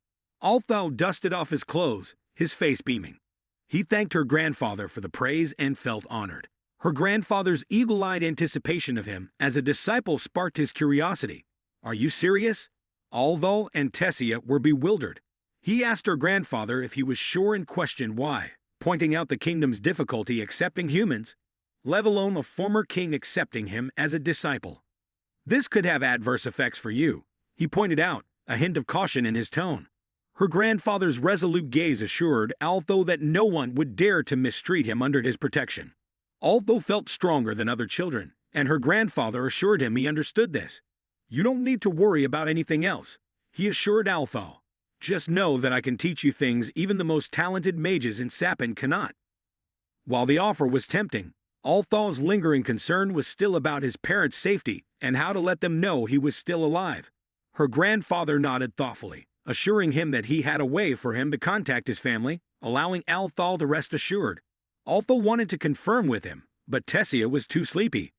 Althal dusted off his clothes, his face beaming. He thanked her grandfather for the praise and felt honored. Her grandfather's eagle-eyed anticipation of him as a disciple sparked his curiosity. "Are you serious?" Althal and Tessia were bewildered. He asked her grandfather if he was sure and questioned why, pointing out the kingdom's difficulty accepting humans, let alone a former king accepting him as a disciple. "This could have adverse effects for you," he pointed out, a hint of caution in his tone. Her grandfather's resolute gaze assured Althal that no one would dare to mistreat him under his protection. Althal felt stronger than other children, and her grandfather assured him he understood this. "You don't need to worry about anything else," he assured Althal. "Just know that I can teach you things even the most talented mages in Sapin cannot." While the offer was tempting, Althal's lingering concern was still about his parents' safety and how to let them know he was still alive. Her grandfather nodded thoughtfully, assuring him that he had a way for him to contact his family, allowing Althal to rest assured. Althal wanted to confirm with him, but Tessia was too sleepy.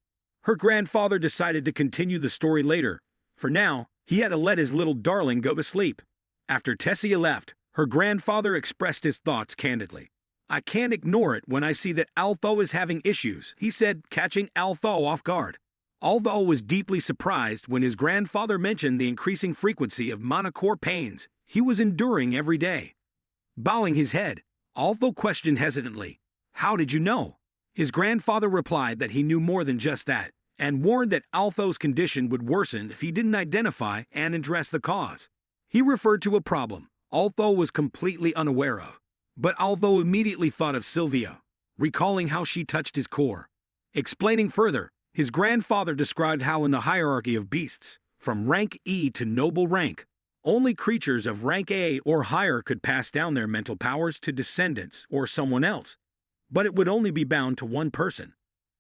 Her grandfather decided to continue the story later. For now, he had to let his little darling go to sleep. After Tessia left, her grandfather expressed his thoughts candidly. "I can't ignore it when I see that Althal is having issues," he said, catching Althal off guard. Althal was deeply surprised when his grandfather mentioned the increasing frequency of monocore pains he was enduring every day. Bowing his head, Althal questioned hesitantly, "How did you know?" His grandfather replied that he knew more than just that, and warned that Althal's condition would worsen if he didn't identify and address the cause. He referred to a problem Althal was completely unaware of, but Althal immediately thought of Sylvia, recalling how she touched his core. Explaining further, his grandfather described how in the hierarchy of beasts, from rank E to noble rank, only creatures of rank A or higher could pass down their mental powers to descendants or someone else, but it would only be bound to one person.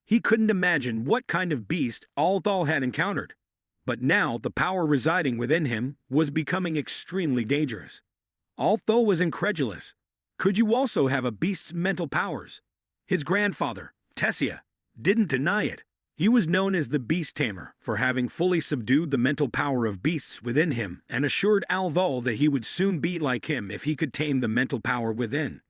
He couldn't imagine what kind of beast Althal had encountered, but now the power residing within him was becoming extremely dangerous. Althal was incredulous. Could you also have a beast's mental powers? His grandfather, Tessia, didn't deny it. He was known as the Beast Tamer for having fully subdued the mental power of beasts within him and assured Althol that he would soon be like him if he could tame the mental power within.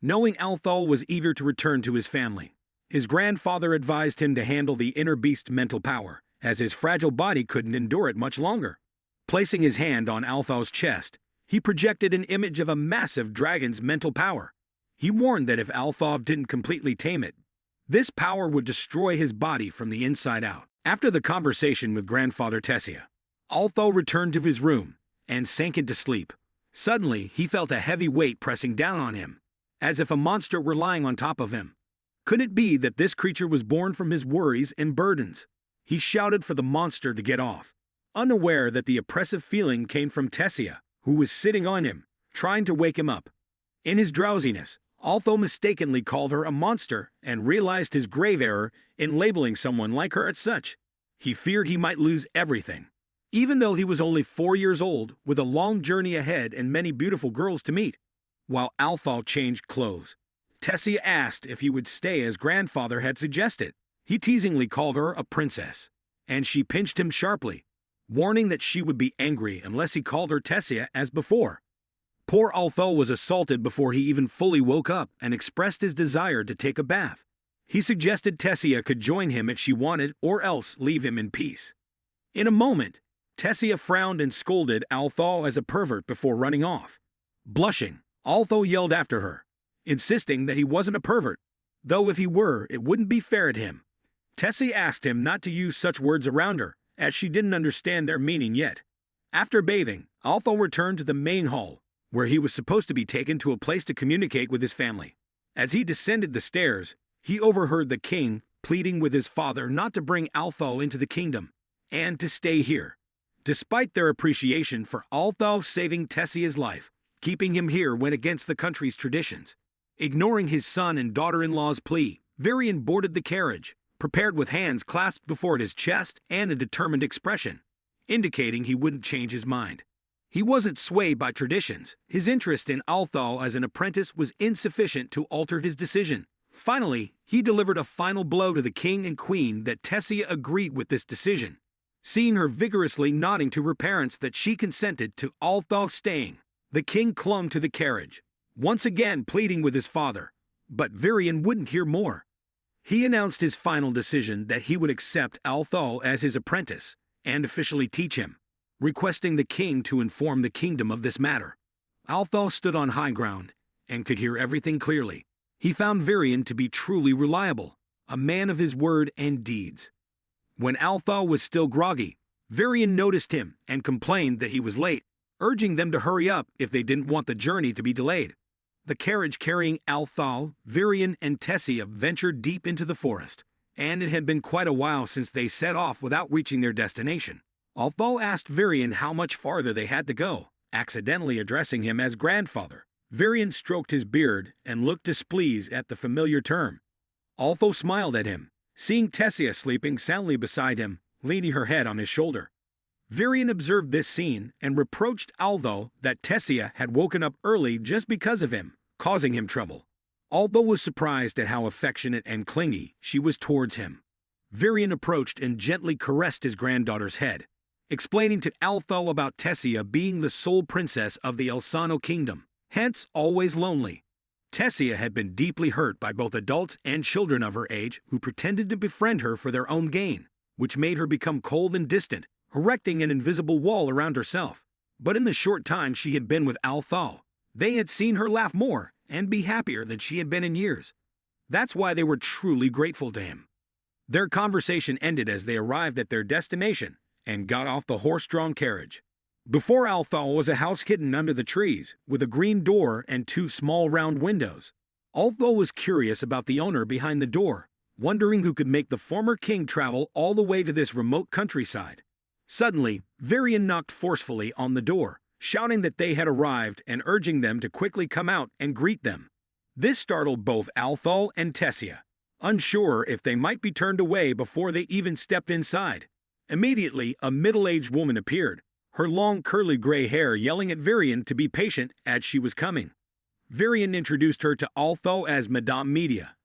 Knowing Althol was eager to return to his family, his grandfather advised him to handle the inner beast mental power, as his fragile body couldn't endure it much longer. Placing his hand on Althol's chest, he projected an image of a massive dragon's mental power. He warned that if Althol didn't completely tame it, this power would destroy his body from the inside out. After the conversation with Grandfather Tessia, Althol returned to his room and sank into sleep. Suddenly, he felt a heavy weight pressing down on him, as if a monster were lying on top of him. Could it be that this creature was born from his worries and burdens? He shouted for the monster to get off, unaware that the oppressive feeling came from Tessia, who was sitting on him, trying to wake him up. In his drowsiness, Althol mistakenly called her a monster and realized his grave error in labeling someone like her as such. He feared he might lose everything. Even though he was only 4 years old, with a long journey ahead and many beautiful girls to meet. While Althol changed clothes, Tessia asked if he would stay as grandfather had suggested. He teasingly called her a princess, and she pinched him sharply, warning that she would be angry unless he called her Tessia as before. Poor Althol was assaulted before he even fully woke up and expressed his desire to take a bath. He suggested Tessia could join him if she wanted or else leave him in peace. In a moment, Tessia frowned and scolded Althol as a pervert before running off. Blushing, Althol yelled after her, insisting that he wasn't a pervert, though if he were, it wouldn't be fair to him. Tessia asked him not to use such words around her, as she didn't understand their meaning yet. After bathing, Althol returned to the main hall, where he was supposed to be taken to a place to communicate with his family. As he descended the stairs, he overheard the king pleading with his father not to bring Althol into the kingdom, and to stay here. Despite their appreciation for Althol saving Tessia's life, keeping him here went against the country's traditions. Ignoring his son and daughter-in-law's plea, Varian boarded the carriage, prepared with hands clasped before his chest and a determined expression, indicating he wouldn't change his mind. He wasn't swayed by traditions. His interest in Althol as an apprentice was insufficient to alter his decision. Finally, he delivered a final blow to the king and queen that Tessia agreed with this decision. Seeing her vigorously nodding to her parents that she consented to Althol staying, the king clung to the carriage, once again pleading with his father. But Varian wouldn't hear more. He announced his final decision that he would accept Althol as his apprentice and officially teach him, requesting the king to inform the kingdom of this matter. Althol stood on high ground and could hear everything clearly. He found Varian to be truly reliable, a man of his word and deeds. When Althol was still groggy, Varian noticed him and complained that he was late, urging them to hurry up if they didn't want the journey to be delayed. The carriage carrying Althol, Varian, and Tessia ventured deep into the forest, and it had been quite a while since they set off without reaching their destination. Althol asked Varian how much farther they had to go, accidentally addressing him as grandfather. Varian stroked his beard and looked displeased at the familiar term. Althol smiled at him, seeing Tessia sleeping soundly beside him, leaning her head on his shoulder. Varian observed this scene and reproached Althol that Tessia had woken up early just because of him, causing him trouble. Althol was surprised at how affectionate and clingy she was towards him. Varian approached and gently caressed his granddaughter's head, explaining to Althol about Tessia being the sole princess of the Elsano kingdom, hence always lonely. Tessia had been deeply hurt by both adults and children of her age who pretended to befriend her for their own gain, which made her become cold and distant, erecting an invisible wall around herself. But in the short time she had been with Althol, they had seen her laugh more and be happier than she had been in years. That's why they were truly grateful to him. Their conversation ended as they arrived at their destination and got off the horse-drawn carriage. Before Althol was a house hidden under the trees, with a green door and 2 small round windows. Althol was curious about the owner behind the door, wondering who could make the former king travel all the way to this remote countryside. Suddenly, Varian knocked forcefully on the door, shouting that they had arrived and urging them to quickly come out and greet them. This startled both Althol and Tessia, unsure if they might be turned away before they even stepped inside. Immediately, a middle-aged woman appeared, her long curly gray hair yelling at Varian to be patient as she was coming. Varian introduced her to Althol as Madame Media,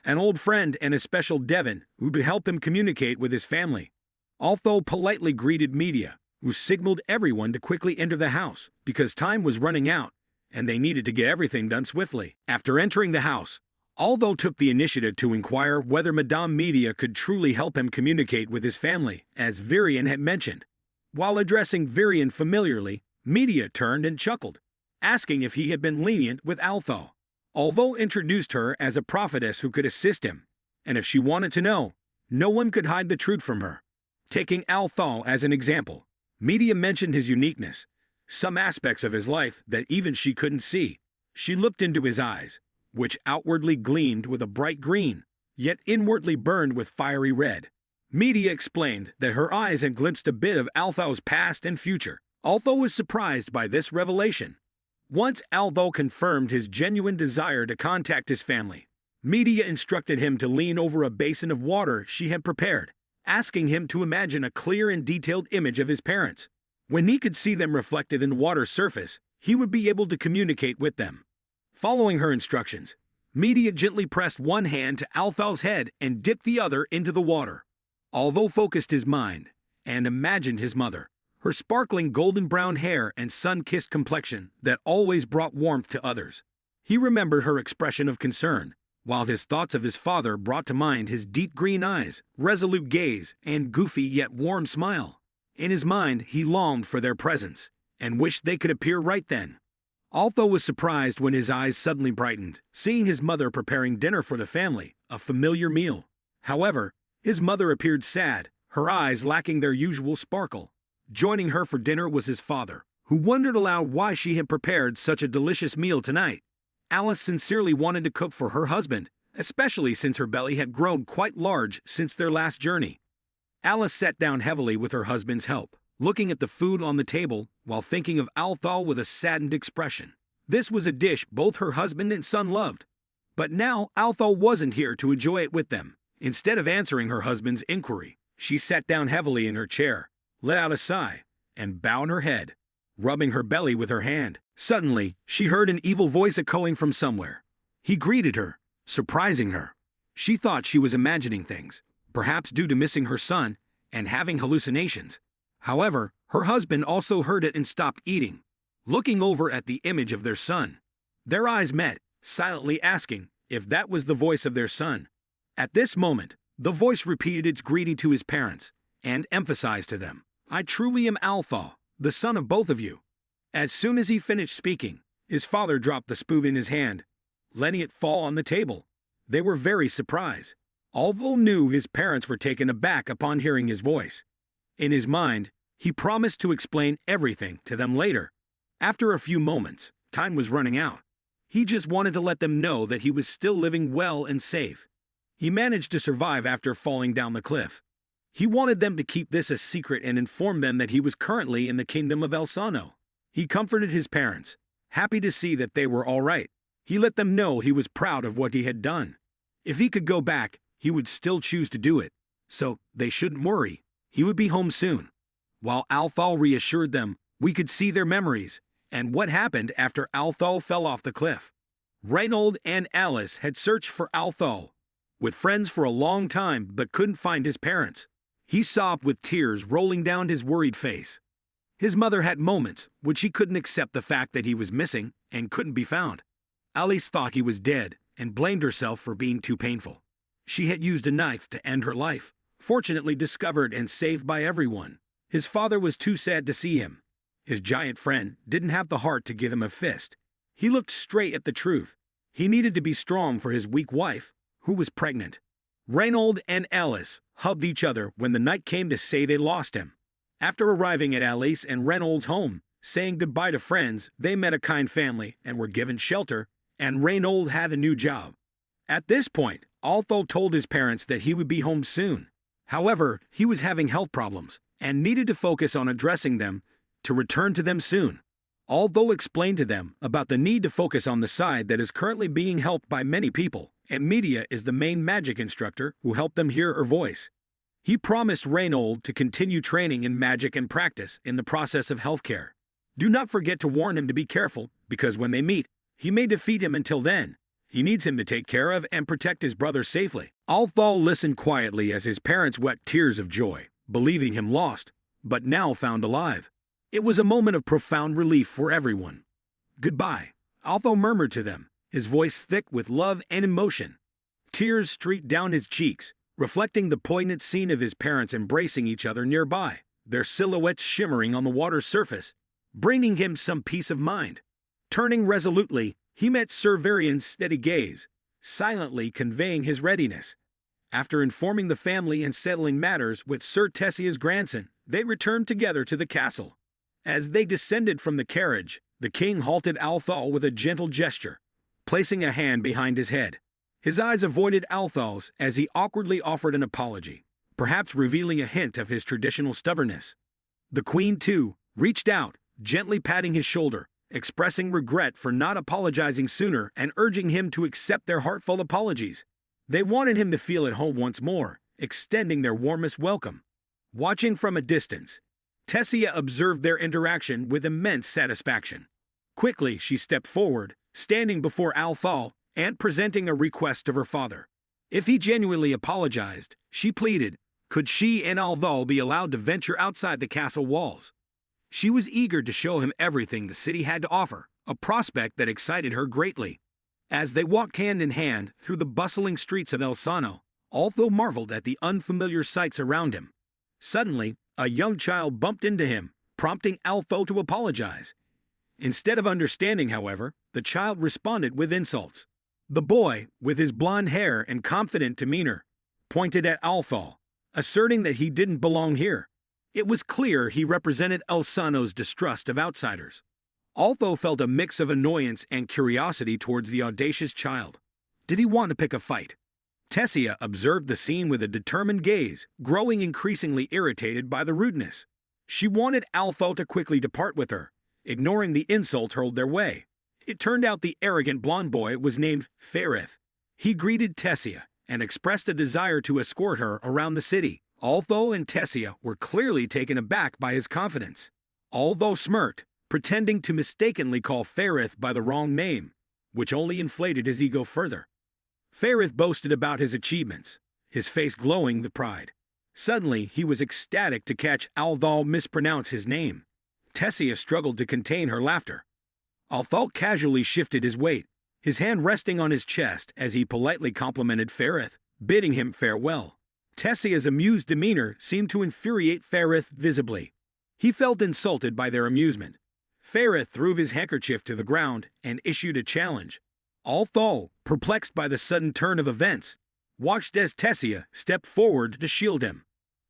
an old friend and a special Devon who could help him communicate with his family. Although politely greeted Media, who signaled everyone to quickly enter the house because time was running out and they needed to get everything done swiftly. After entering the house, Although took the initiative to inquire whether Madame Media could truly help him communicate with his family, as Varian had mentioned. While addressing Varian familiarly, Media turned and chuckled, asking if he had been lenient with Althal. Although introduced her as a prophetess who could assist him, and if she wanted to know, no one could hide the truth from her. Taking Althal as an example, Media mentioned his uniqueness, some aspects of his life that even she couldn't see. She looked into his eyes, which outwardly gleamed with a bright green, yet inwardly burned with fiery red. Media explained that her eyes had glimpsed a bit of Althal's past and future. Althal was surprised by this revelation. Once Althal confirmed his genuine desire to contact his family, Media instructed him to lean over a basin of water she had prepared, asking him to imagine a clear and detailed image of his parents. When he could see them reflected in the water's surface, he would be able to communicate with them. Following her instructions, Media gently pressed one hand to Althal's head and dipped the other into the water. Although focused his mind and imagined his mother, her sparkling golden brown hair and sun-kissed complexion that always brought warmth to others. He remembered her expression of concern, while his thoughts of his father brought to mind his deep green eyes, resolute gaze, and goofy yet warm smile. In his mind, he longed for their presence and wished they could appear right then. Altho was surprised when his eyes suddenly brightened, seeing his mother preparing dinner for the family, a familiar meal. However, his mother appeared sad, her eyes lacking their usual sparkle. Joining her for dinner was his father, who wondered aloud why she had prepared such a delicious meal tonight. Alice sincerely wanted to cook for her husband, especially since her belly had grown quite large since their last journey. Alice sat down heavily with her husband's help, looking at the food on the table while thinking of Althal with a saddened expression. This was a dish both her husband and son loved. But now Althal wasn't here to enjoy it with them. Instead of answering her husband's inquiry, she sat down heavily in her chair, let out a sigh, and bowed her head, rubbing her belly with her hand. Suddenly, she heard an evil voice echoing from somewhere. He greeted her, surprising her. She thought she was imagining things, perhaps due to missing her son and having hallucinations. However, her husband also heard it and stopped eating, looking over at the image of their son. Their eyes met, silently asking if that was the voice of their son. At this moment, the voice repeated its greeting to his parents and emphasized to them, "I truly am Althal, the son of both of you." As soon as he finished speaking, his father dropped the spoon in his hand, letting it fall on the table. They were very surprised, although knew his parents were taken aback upon hearing his voice. In his mind, he promised to explain everything to them later. After a few moments, time was running out. He just wanted to let them know that he was still living well and safe. He managed to survive after falling down the cliff. He wanted them to keep this a secret and inform them that he was currently in the kingdom of Elsano. He comforted his parents, happy to see that they were all right. He let them know he was proud of what he had done. If he could go back, he would still choose to do it. So, they shouldn't worry. He would be home soon. While Althal reassured them, we could see their memories and what happened after Althal fell off the cliff. Reinhold and Alice had searched for Althal with friends for a long time but couldn't find his parents. He sobbed with tears rolling down his worried face. His mother had moments when she couldn't accept the fact that he was missing and couldn't be found. Alice thought he was dead and blamed herself for being too painful. She had used a knife to end her life, fortunately discovered and saved by everyone. His father was too sad to see him. His giant friend didn't have the heart to give him a fist. He looked straight at the truth. He needed to be strong for his weak wife, who was pregnant. Reinhold and Alice hugged each other when the night came to say they lost him. After arriving at Alice and Reinhold's home, saying goodbye to friends, they met a kind family and were given shelter, and Reinhold had a new job. At this point, Althal told his parents that he would be home soon. However, he was having health problems and needed to focus on addressing them to return to them soon. Although explained to them about the need to focus on the side that is currently being helped by many people, and Media is the main magic instructor who helped them hear her voice. He promised Reinhold to continue training in magic and practice in the process of healthcare. Do not forget to warn him to be careful, because when they meet, he may defeat him. Until then, He needs him to take care of and protect his brother safely. Althal listened quietly as his parents wept tears of joy, believing him lost, but now found alive. It was a moment of profound relief for everyone. "Goodbye," Althal murmured to them, his voice thick with love and emotion. Tears streaked down his cheeks, reflecting the poignant scene of his parents embracing each other nearby, their silhouettes shimmering on the water's surface, bringing him some peace of mind. Turning resolutely, he met Sir Varian's steady gaze, silently conveying his readiness. After informing the family and settling matters with Sir Tessia's grandson, they returned together to the castle. As they descended from the carriage, the king halted Althal with a gentle gesture, placing a hand behind his head. His eyes avoided Althal's as he awkwardly offered an apology, perhaps revealing a hint of his traditional stubbornness. The queen, too, reached out, gently patting his shoulder, expressing regret for not apologizing sooner and urging him to accept their heartfelt apologies. They wanted him to feel at home once more, extending their warmest welcome. Watching from a distance, Tessia observed their interaction with immense satisfaction. Quickly, she stepped forward, standing before Althal and presenting a request of her father. If he genuinely apologized, she pleaded, could she and Althal be allowed to venture outside the castle walls? She was eager to show him everything the city had to offer, a prospect that excited her greatly. As they walked hand in hand through the bustling streets of El Sano, Althal marveled at the unfamiliar sights around him. Suddenly, a young child bumped into him, prompting Althal to apologize. Instead of understanding, however, the child responded with insults. The boy, with his blonde hair and confident demeanor, pointed at Althal, asserting that he didn't belong here. It was clear he represented El Sano's distrust of outsiders. Althal felt a mix of annoyance and curiosity towards the audacious child. Did he want to pick a fight? Tessia observed the scene with a determined gaze, growing increasingly irritated by the rudeness. She wanted Althal to quickly depart with her, ignoring the insults hurled their way. It turned out the arrogant blonde boy was named Ferith. He greeted Tessia and expressed a desire to escort her around the city. Althal and Tessia were clearly taken aback by his confidence. Althal smirked, pretending to mistakenly call Ferith by the wrong name, which only inflated his ego further. Ferith boasted about his achievements, his face glowing with pride. Suddenly, he was ecstatic to catch Althal mispronounce his name. Tessia struggled to contain her laughter. Althal casually shifted his weight, his hand resting on his chest as he politely complimented Ferith, bidding him farewell. Tessia's amused demeanor seemed to infuriate Ferith visibly. He felt insulted by their amusement. Ferith threw his handkerchief to the ground and issued a challenge. Althal, perplexed by the sudden turn of events, watched as Tessia stepped forward to shield him.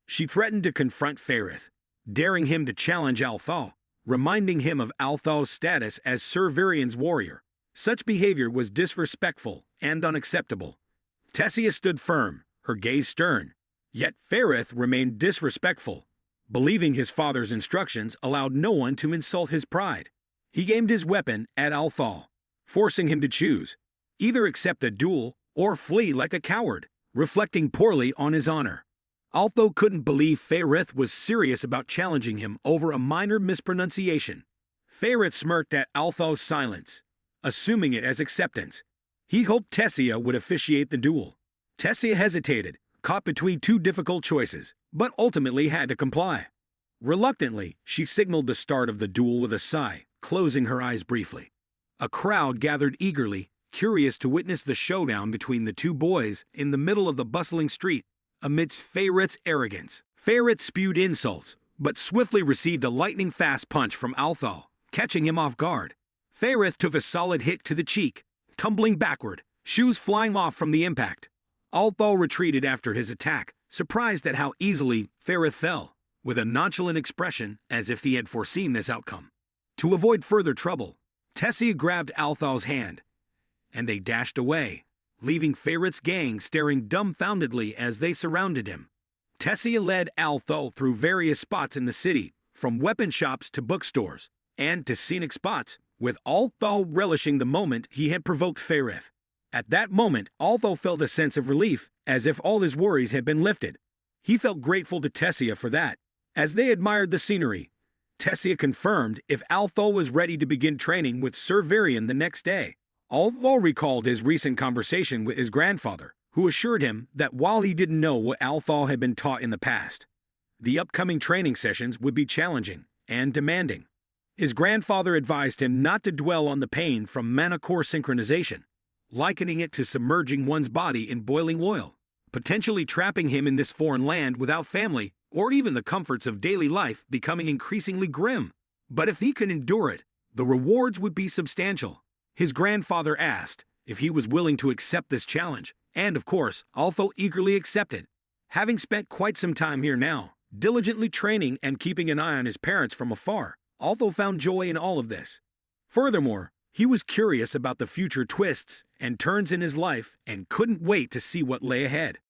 She threatened to confront Ferith, daring him to challenge Althal, reminding him of Althal's status as Sir Varian's warrior. Such behavior was disrespectful and unacceptable. Tessia stood firm, her gaze stern. Yet Ferith remained disrespectful, believing his father's instructions allowed no one to insult his pride. He aimed his weapon at Althal, forcing him to choose, either accept a duel or flee like a coward, reflecting poorly on his honor. Althal couldn't believe Ferith was serious about challenging him over a minor mispronunciation. Ferith smirked at Althal's silence, assuming it as acceptance. He hoped Tessia would officiate the duel. Tessia hesitated, caught between two difficult choices, but ultimately had to comply. Reluctantly, she signaled the start of the duel with a sigh, closing her eyes briefly. A crowd gathered eagerly, curious to witness the showdown between the two boys in the middle of the bustling street. Amidst Ferith's arrogance, Ferith spewed insults, but swiftly received a lightning-fast punch from Althal, catching him off guard. Ferith took a solid hit to the cheek, tumbling backward, shoes flying off from the impact. Althal retreated after his attack, surprised at how easily Ferith fell, with a nonchalant expression as if he had foreseen this outcome. To avoid further trouble, Tessia grabbed Althal's hand, and they dashed away, leaving Ferith's gang staring dumbfoundedly as they surrounded him. Tessia led Althal through various spots in the city, from weapon shops to bookstores, and to scenic spots, with Althal relishing the moment he had provoked Ferith. At that moment, Althal felt a sense of relief, as if all his worries had been lifted. He felt grateful to Tessia for that. As they admired the scenery, Tessia confirmed if Althal was ready to begin training with Sir Varian the next day. Although recalled his recent conversation with his grandfather, who assured him that while he didn't know what Althal had been taught in the past, the upcoming training sessions would be challenging and demanding. His grandfather advised him not to dwell on the pain from mana core synchronization, likening it to submerging one's body in boiling oil, potentially trapping him in this foreign land without family or even the comforts of daily life, becoming increasingly grim. But if he could endure it, the rewards would be substantial. His grandfather asked if he was willing to accept this challenge, and of course, Alpho eagerly accepted. Having spent quite some time here now, diligently training and keeping an eye on his parents from afar, Alpho found joy in all of this. Furthermore, he was curious about the future twists and turns in his life and couldn't wait to see what lay ahead.